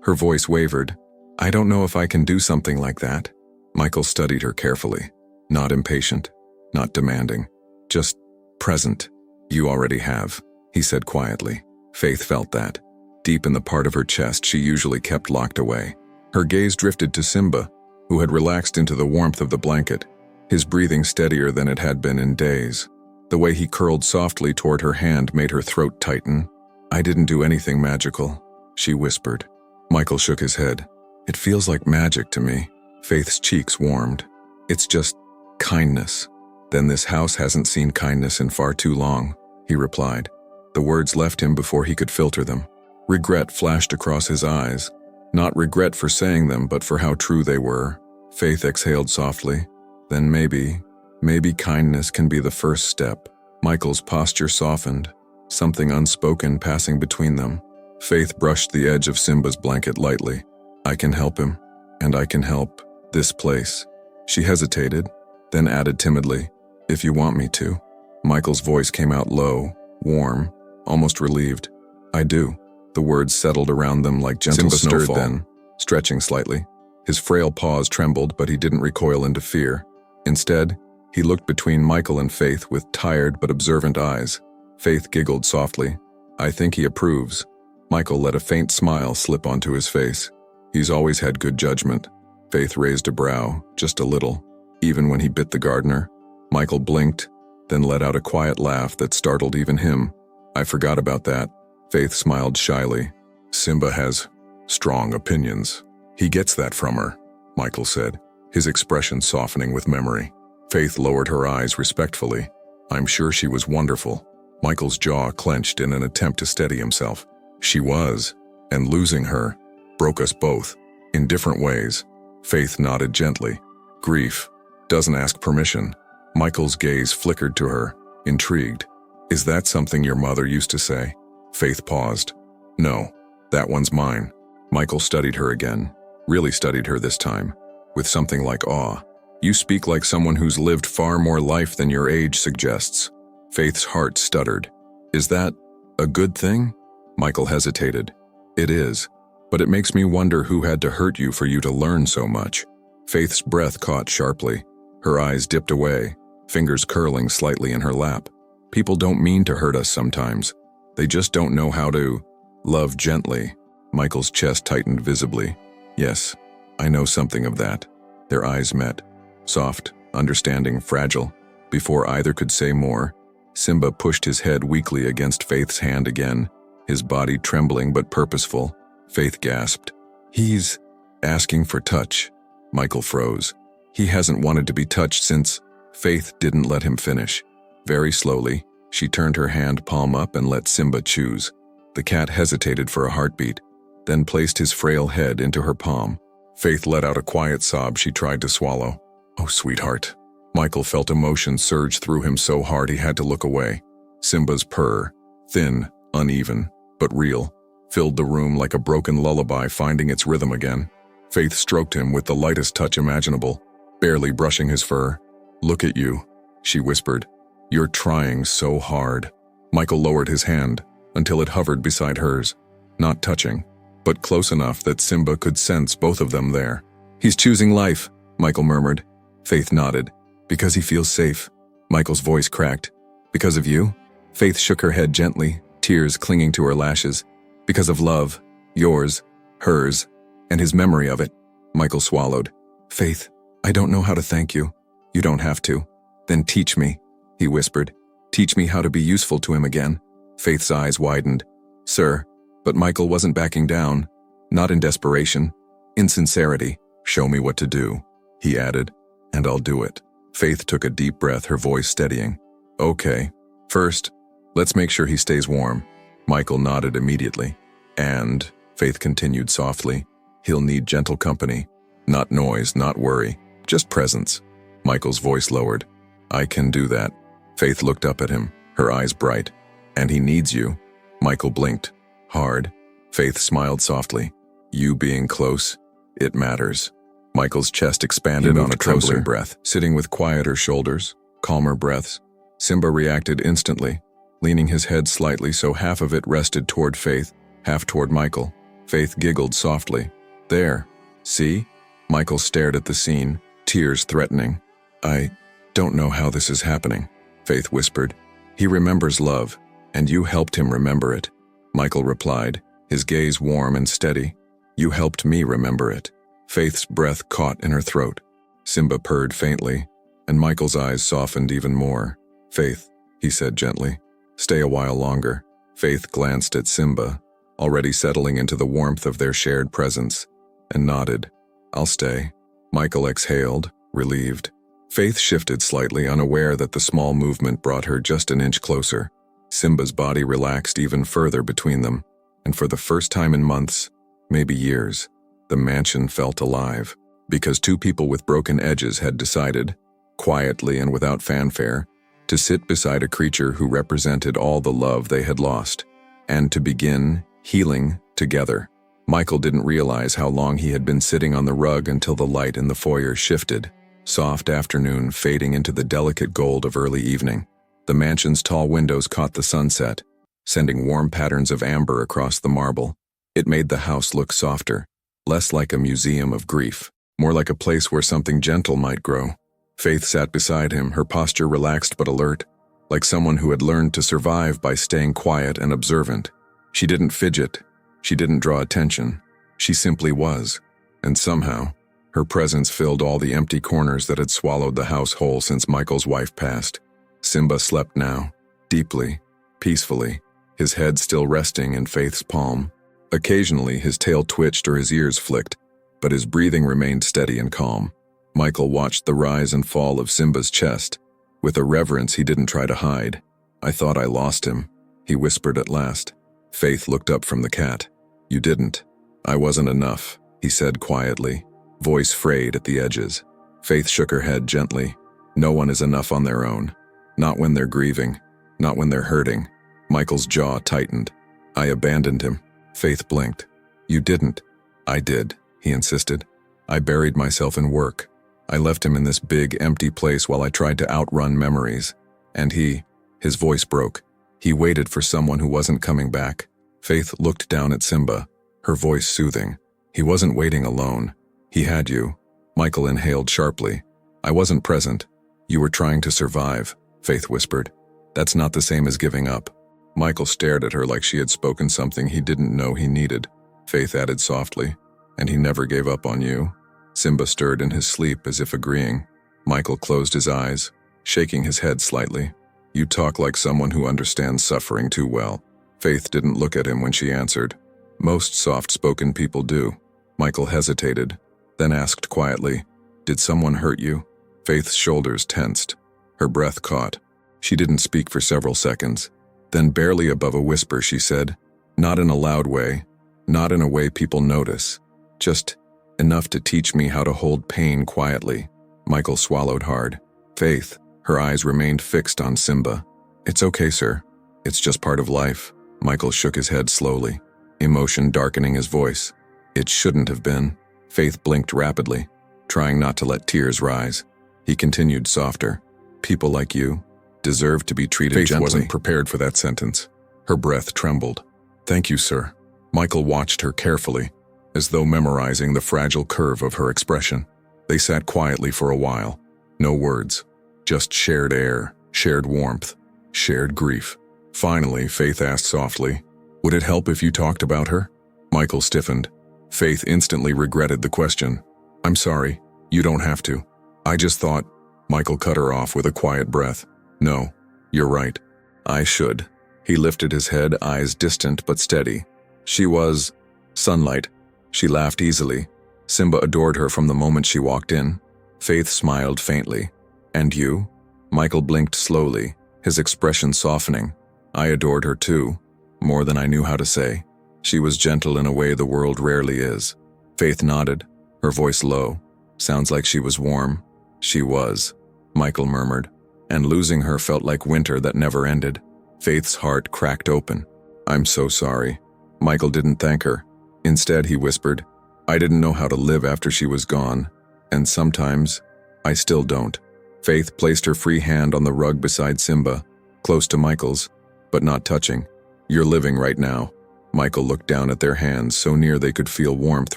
her voice wavered. "I don't know if I can do something like that." Michael studied her carefully. Not impatient, not demanding, just present. "You already have," he said quietly. Faith felt that. Deep in the part of her chest she usually kept locked away. Her gaze drifted to Simba, who had relaxed into the warmth of the blanket, his breathing steadier than it had been in days. The way he curled softly toward her hand made her throat tighten. "I didn't do anything magical," she whispered. Michael shook his head. "It feels like magic to me." Faith's cheeks warmed. "It's just kindness." "Then this house hasn't seen kindness in far too long," he replied. The words left him before he could filter them. Regret flashed across his eyes. Not regret for saying them, but for how true they were. Faith exhaled softly. "Then maybe kindness can be the first step." Michael's posture softened, something unspoken passing between them. Faith brushed the edge of Simba's blanket lightly. "I can help him, and I can help this place." She hesitated, then added timidly, "If you want me to." Michael's voice came out low, warm, almost relieved. "I do." The words settled around them like gentle snowfall. Simba stirred then, stretching slightly. His frail paws trembled, but he didn't recoil into fear. Instead, he looked between Michael and Faith with tired but observant eyes. Faith giggled softly. "I think he approves." Michael let a faint smile slip onto his face. "He's always had good judgment." Faith raised a brow, just a little, even when he bit the gardener. Michael blinked, then let out a quiet laugh that startled even him. "I forgot about that." Faith smiled shyly. "Simba has strong opinions. He gets that from her," Michael said, his expression softening with memory. Faith lowered her eyes respectfully. "I'm sure she was wonderful." Michael's jaw clenched in an attempt to steady himself. "She was, and losing her broke us both, in different ways." Faith nodded gently. "Grief doesn't ask permission." Michael's gaze flickered to her, intrigued. "Is that something your mother used to say?" Faith paused. "No, that one's mine." Michael studied her again, really studied her this time, with something like awe. "You speak like someone who's lived far more life than your age suggests." Faith's heart stuttered. "Is that a good thing?" Michael hesitated. "It is, but it makes me wonder who had to hurt you for you to learn so much." Faith's breath caught sharply. Her eyes dipped away, fingers curling slightly in her lap. People don't mean to hurt us sometimes. They just don't know how to love gently. Michael's chest tightened visibly. Yes, I know something of that. Their eyes met. Soft, understanding, fragile. Before either could say more, Simba pushed his head weakly against Faith's hand again, his body trembling but purposeful. Faith gasped. He's asking for touch. Michael froze. He hasn't wanted to be touched since. Faith didn't let him finish. Very slowly, she turned her hand palm up and let Simba choose. The cat hesitated for a heartbeat, then placed his frail head into her palm. Faith let out a quiet sob she tried to swallow. Oh, sweetheart. Michael felt emotion surge through him so hard he had to look away. Simba's purr, thin, uneven, but real, filled the room like a broken lullaby finding its rhythm again. Faith stroked him with the lightest touch imaginable, barely brushing his fur. Look at you, she whispered. You're trying so hard. Michael lowered his hand until it hovered beside hers, not touching, but close enough that Simba could sense both of them there. He's choosing life, Michael murmured. Faith nodded. Because he feels safe. Michael's voice cracked. Because of you? Faith shook her head gently, tears clinging to her lashes. Because of love, yours, hers, and his memory of it. Michael swallowed. Faith, I don't know how to thank you. You don't have to. Then teach me, he whispered. Teach me how to be useful to him again. Faith's eyes widened. Sir, but Michael wasn't backing down. Not in desperation. In sincerity. Show me what to do, he added, and I'll do it. Faith took a deep breath, her voice steadying. Okay. First, let's make sure he stays warm. Michael nodded immediately. And, Faith continued softly, he'll need gentle company. Not noise, not worry, just presence. Michael's voice lowered. I can do that. Faith looked up at him, her eyes bright. And he needs you. Michael blinked. Hard. Faith smiled softly. You being close, it matters. Michael's chest expanded on a trembling breath, sitting with quieter shoulders, calmer breaths. Simba reacted instantly, leaning his head slightly so half of it rested toward Faith, half toward Michael. Faith giggled softly. There. See? Michael stared at the scene, tears threatening. I don't know how this is happening, Faith whispered. He remembers love, and you helped him remember it. Michael replied, his gaze warm and steady. You helped me remember it. Faith's breath caught in her throat. Simba purred faintly, and Michael's eyes softened even more. Faith, he said gently, stay a while longer. Faith glanced at Simba, already settling into the warmth of their shared presence, and nodded. I'll stay. Michael exhaled, relieved. Faith shifted slightly, unaware that the small movement brought her just an inch closer. Simba's body relaxed even further between them, and for the first time in months, maybe years, the mansion felt alive, because two people with broken edges had decided, quietly and without fanfare, to sit beside a creature who represented all the love they had lost, and to begin healing together. Michael didn't realize how long he had been sitting on the rug until the light in the foyer shifted, soft afternoon fading into the delicate gold of early evening. The mansion's tall windows caught the sunset, sending warm patterns of amber across the marble. It made the house look softer, less like a museum of grief, more like a place where something gentle might grow. Faith sat beside him, her posture relaxed but alert, like someone who had learned to survive by staying quiet and observant. She didn't fidget, she didn't draw attention, she simply was, and somehow, her presence filled all the empty corners that had swallowed the house whole since Michael's wife passed. Simba slept now, deeply, peacefully, his head still resting in Faith's palm. Occasionally, his tail twitched or his ears flicked, but his breathing remained steady and calm. Michael watched the rise and fall of Simba's chest, with a reverence he didn't try to hide. I thought I lost him, he whispered at last. Faith looked up from the cat. You didn't. I wasn't enough, he said quietly, voice frayed at the edges. Faith shook her head gently. No one is enough on their own. Not when they're grieving, not when they're hurting. Michael's jaw tightened. I abandoned him. Faith blinked. You didn't. I did, he insisted. I buried myself in work. I left him in this big, empty place while I tried to outrun memories. And his voice broke. He waited for someone who wasn't coming back. Faith looked down at Simba, her voice soothing. He wasn't waiting alone. He had you. Michael inhaled sharply. I wasn't present. You were trying to survive, Faith whispered. That's not the same as giving up. Michael stared at her like she had spoken something he didn't know he needed. Faith added softly, and he never gave up on you. Simba stirred in his sleep as if agreeing. Michael closed his eyes, shaking his head slightly. You talk like someone who understands suffering too well. Faith didn't look at him when she answered. Most soft-spoken people do. Michael hesitated, then asked quietly, Did someone hurt you? Faith's shoulders tensed. Her breath caught. She didn't speak for several seconds. Then barely above a whisper she said, Not in a loud way, not in a way people notice. Just enough to teach me how to hold pain quietly. Michael swallowed hard. Faith, her eyes remained fixed on Simba. It's okay, sir. It's just part of life. Michael shook his head slowly, emotion darkening his voice. It shouldn't have been. Faith blinked rapidly, trying not to let tears rise. He continued softer. People like you deserve to be treated gently. Faith wasn't prepared for that sentence. Her breath trembled. Thank you, sir. Michael watched her carefully, as though memorizing the fragile curve of her expression. They sat quietly for a while. No words, just shared air, shared warmth, shared grief. Finally, Faith asked softly, Would it help if you talked about her? Michael stiffened. Faith instantly regretted the question. I'm sorry, you don't have to. I just thought. Michael cut her off with a quiet breath. No, you're right. I should. He lifted his head, eyes distant but steady. She was sunlight. She laughed easily. Simba adored her from the moment she walked in. Faith smiled faintly. And you? Michael blinked slowly, his expression softening. I adored her too, more than I knew how to say. She was gentle in a way the world rarely is. Faith nodded, her voice low. Sounds like she was warm. She was, Michael murmured, and losing her felt like winter that never ended. Faith's heart cracked open. I'm so sorry. Michael didn't thank her. Instead, he whispered, I didn't know how to live after she was gone, and sometimes I still don't. Faith placed her free hand on the rug beside Simba, close to Michael's, but not touching. You're living right now. Michael looked down at their hands so near they could feel warmth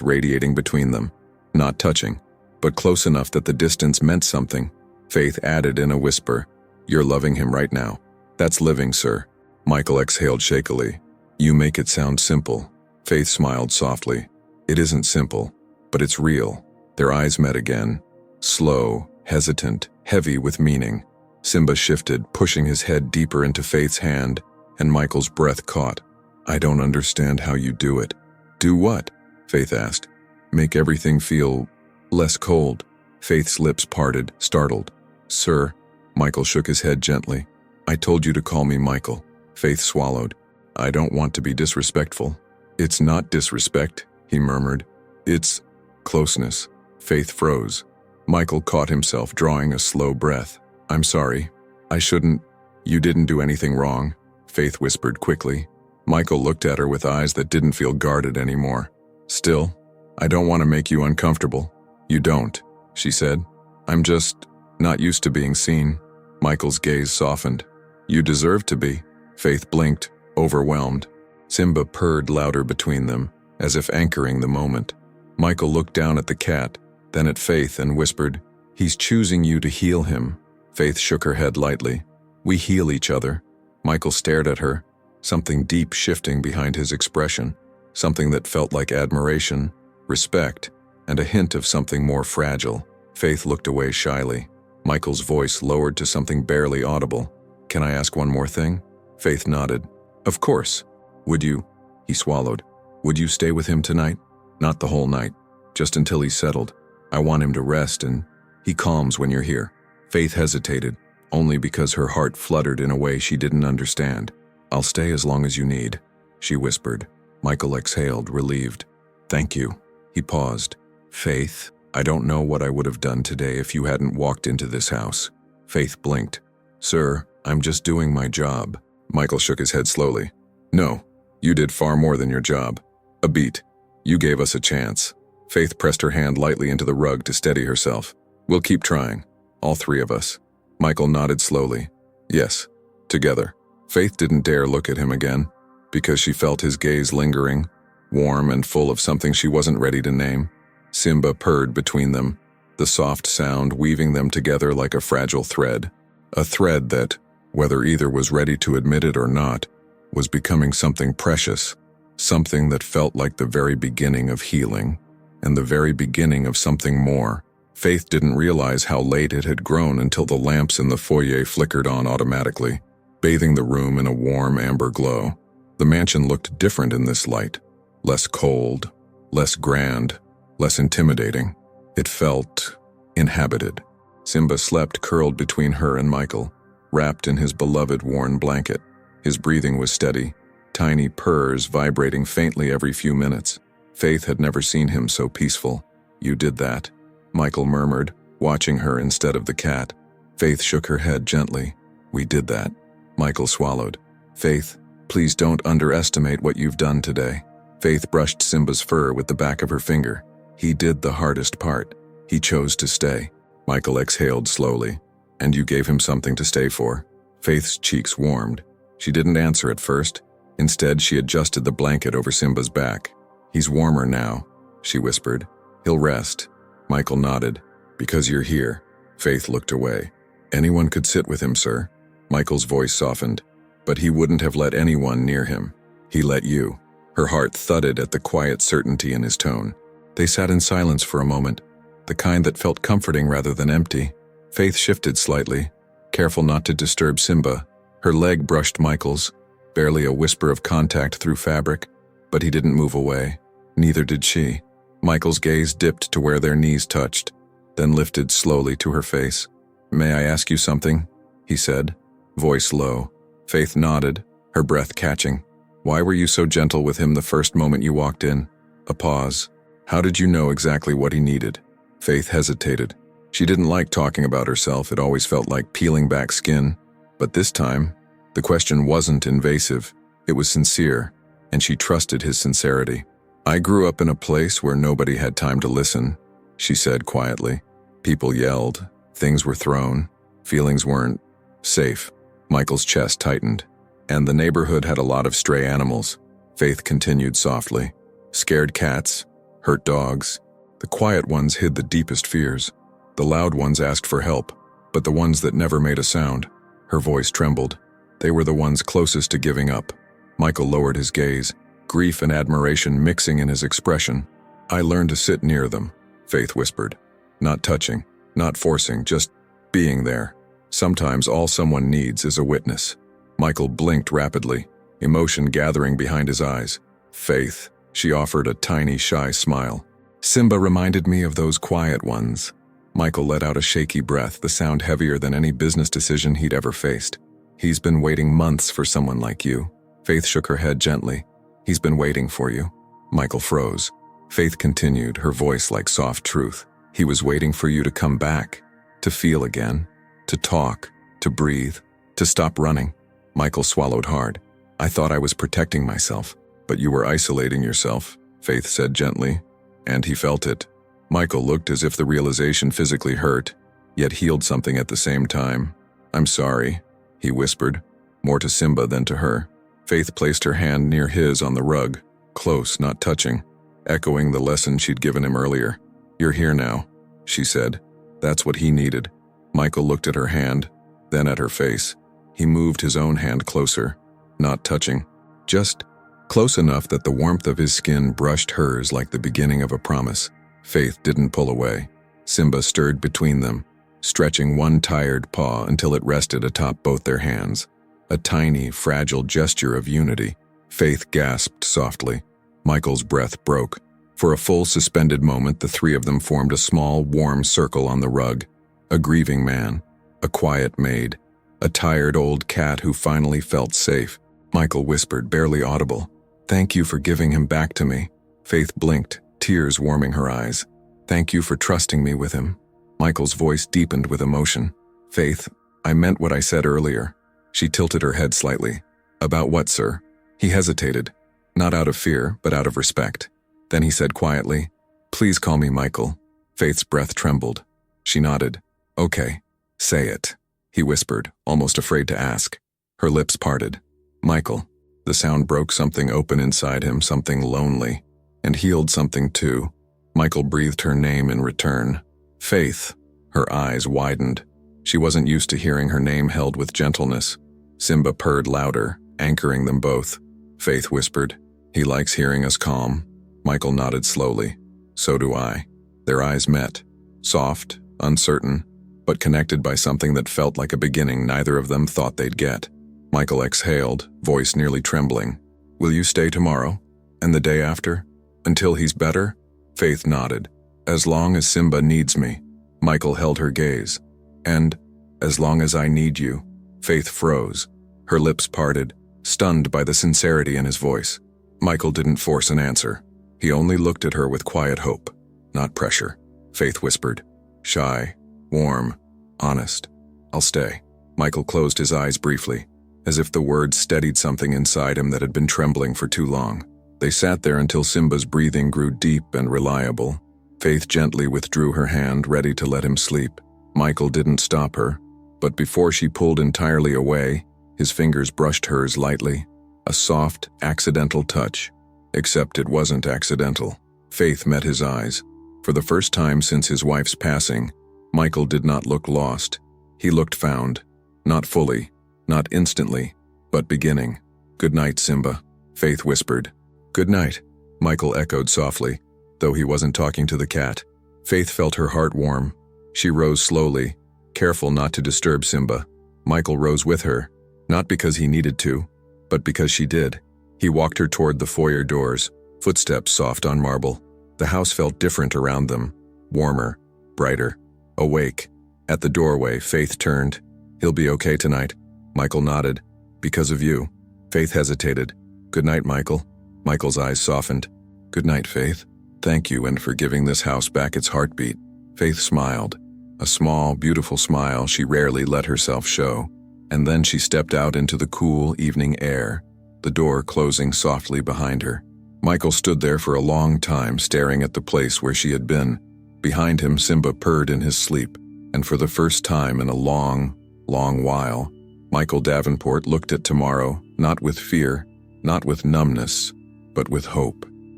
radiating between them. Not touching, but close enough that the distance meant something. Faith added in a whisper, You're loving him right now. That's living, sir. Michael exhaled shakily. You make it sound simple. Faith smiled softly. It isn't simple, but it's real. Their eyes met again. Slow, hesitant, heavy with meaning. Simba shifted, pushing his head deeper into Faith's hand, and Michael's breath caught. I don't understand how you do it. Do what? Faith asked. Make everything feel less cold. Faith's lips parted, startled. Sir, Michael shook his head gently. I told you to call me Michael. Faith swallowed. I don't want to be disrespectful. It's not disrespect, he murmured. It's closeness. Faith froze. Michael caught himself drawing a slow breath. I'm sorry. I shouldn't. You didn't do anything wrong, Faith whispered quickly. Michael looked at her with eyes that didn't feel guarded anymore. Still, I don't want to make you uncomfortable. You don't, she said. I'm just not used to being seen. Michael's gaze softened. You deserve to be. Faith blinked, overwhelmed. Simba purred louder between them, as if anchoring the moment. Michael looked down at the cat, then at Faith and whispered, He's choosing you to heal him. Faith shook her head lightly. We heal each other. Michael stared at her, something deep shifting behind his expression, something that felt like admiration, respect, and a hint of something more fragile. Faith looked away shyly. Michael's voice lowered to something barely audible. Can I ask one more thing? Faith nodded. Of course. Would you? He swallowed. Would you stay with him tonight? Not the whole night, just until he's settled. I want him to rest and he calms when you're here. Faith hesitated, only because her heart fluttered in a way she didn't understand. I'll stay as long as you need, she whispered. Michael exhaled, relieved. Thank you. He paused. Faith, I don't know what I would have done today if you hadn't walked into this house. Faith blinked. Sir, I'm just doing my job. Michael shook his head slowly. No, you did far more than your job. A beat. You gave us a chance. Faith pressed her hand lightly into the rug to steady herself. We'll keep trying. All three of us. Michael nodded slowly. Yes, together. Faith didn't dare look at him again, because she felt his gaze lingering, warm and full of something she wasn't ready to name. Simba purred between them, the the soft sound weaving them together like a fragile thread. A thread that, whether either was ready to admit it or not, was becoming something precious, something that felt like the very beginning of healing, and the very beginning of something more. Faith didn't realize how late it had grown until the lamps in the foyer flickered on automatically, bathing the room in a warm amber glow. The mansion looked different in this light, less cold, less grand, less intimidating. It felt inhabited. Simba slept curled between her and Michael, wrapped in his beloved worn blanket. His breathing was steady, tiny purrs vibrating faintly every few minutes. Faith had never seen him so peaceful. "You did that," Michael murmured, watching her instead of the cat. Faith shook her head gently. "We did that." Michael swallowed. "Faith, please don't underestimate what you've done today." Faith brushed Simba's fur with the back of her finger. "He did the hardest part. He chose to stay." Michael exhaled slowly. "And you gave him something to stay for?" Faith's cheeks warmed. She didn't answer at first. Instead, she adjusted the blanket over Simba's back. "He's warmer now," she whispered. "He'll rest." Michael nodded. "Because you're here." Faith looked away. "Anyone could sit with him, sir." Michael's voice softened. "But he wouldn't have let anyone near him. He let you." Her heart thudded at the quiet certainty in his tone. They sat in silence for a moment, the kind that felt comforting rather than empty. Faith shifted slightly, careful not to disturb Simba. Her leg brushed Michael's, barely a whisper of contact through fabric, but he didn't move away. Neither did she. Michael's gaze dipped to where their knees touched, then lifted slowly to her face. "May I ask you something?" he said, voice low. Faith nodded, her breath catching. "Why were you so gentle with him the first moment you walked in?" A pause. "How did you know exactly what he needed?" Faith hesitated. She didn't like talking about herself. It always felt like peeling back skin. But this time, the question wasn't invasive. It was sincere, and she trusted his sincerity. "I grew up in a place where nobody had time to listen," she said quietly. "People yelled, things were thrown, feelings weren't safe." Michael's chest tightened. "And the neighborhood had a lot of stray animals," Faith continued softly. "Scared cats, hurt dogs. The quiet ones hid the deepest fears. The loud ones asked for help, but the ones that never made a sound." Her voice trembled. "They were the ones closest to giving up." Michael lowered his gaze, grief and admiration mixing in his expression. "I learned to sit near them," Faith whispered. "Not touching, not forcing, just being there. Sometimes all someone needs is a witness." Michael blinked rapidly, emotion gathering behind his eyes. "Faith," she offered a tiny, shy smile. "Simba reminded me of those quiet ones." Michael let out a shaky breath, the sound heavier than any business decision he'd ever faced. "He's been waiting months for someone like you." Faith shook her head gently. "He's been waiting for you." Michael froze. Faith continued, her voice like soft truth. "He was waiting for you to come back, to feel again, to talk, to breathe, to stop running." Michael swallowed hard. "I thought I was protecting myself." "But you were isolating yourself," Faith said gently, and he felt it. Michael looked as if the realization physically hurt, yet healed something at the same time. "I'm sorry," he whispered, more to Simba than to her. Faith placed her hand near his on the rug, close, not touching, echoing the lesson she'd given him earlier. "You're here now," she said. "That's what he needed." Michael looked at her hand, then at her face. He moved his own hand closer, not touching, just close enough that the warmth of his skin brushed hers like the beginning of a promise. Faith didn't pull away. Simba stirred between them, stretching one tired paw until it rested atop both their hands. A tiny, fragile gesture of unity. Faith gasped softly. Michael's breath broke. For a full suspended moment, the three of them formed a small, warm circle on the rug. A grieving man, a quiet maid, a tired old cat who finally felt safe. Michael whispered, barely audible, "Thank you for giving him back to me." Faith blinked, tears warming her eyes. "Thank you for trusting me with him." Michael's voice deepened with emotion. "Faith, I meant what I said earlier." She tilted her head slightly. "About what, sir?" He hesitated, not out of fear, but out of respect. Then he said quietly, "Please call me Michael." Faith's breath trembled. She nodded. "Okay, say it," he whispered, almost afraid to ask. Her lips parted. "Michael." The sound broke something open inside him, something lonely, and healed something too. Michael breathed her name in return. Faith. Her eyes widened. She wasn't used to hearing her name held with gentleness. Simba purred louder, anchoring them both. Faith whispered, "He likes hearing us calm." Michael nodded slowly. "So do I." Their eyes met. Soft, uncertain, but connected by something that felt like a beginning neither of them thought they'd get. Michael exhaled, voice nearly trembling. "Will you stay tomorrow? And the day after? Until he's better?" Faith nodded. "As long as Simba needs me." Michael held her gaze. "And as long as I need you." Faith froze. Her lips parted, stunned by the sincerity in his voice. Michael didn't force an answer. He only looked at her with quiet hope, not pressure. Faith whispered, "Shy, warm, honest. I'll stay." Michael closed his eyes briefly, as if the words steadied something inside him that had been trembling for too long. They sat there until Simba's breathing grew deep and reliable. Faith gently withdrew her hand, ready to let him sleep. Michael didn't stop her, but before she pulled entirely away, his fingers brushed hers lightly. A soft, accidental touch. Except it wasn't accidental. Faith met his eyes. For the first time since his wife's passing, Michael did not look lost. He looked found. Not fully, not instantly, but beginning. "Good night, Simba," Faith whispered. "Good night," Michael echoed softly, though he wasn't talking to the cat. Faith felt her heart warm. She rose slowly, careful not to disturb Simba. Michael rose with her, not because he needed to, but because she did. He walked her toward the foyer doors, footsteps soft on marble. The house felt different around them, warmer, brighter, awake. At the doorway, Faith turned. "He'll be okay tonight." Michael nodded. "Because of you." Faith hesitated. "Good night, Michael." Michael's eyes softened. "Good night, Faith. Thank you and for giving this house back its heartbeat." Faith smiled. A small, beautiful smile she rarely let herself show. And then she stepped out into the cool evening air, the door closing softly behind her. Michael stood there for a long time, staring at the place where she had been. Behind him, Simba purred in his sleep, and for the first time in a long, long while, Michael Davenport looked at tomorrow, not with fear, not with numbness, but with hope.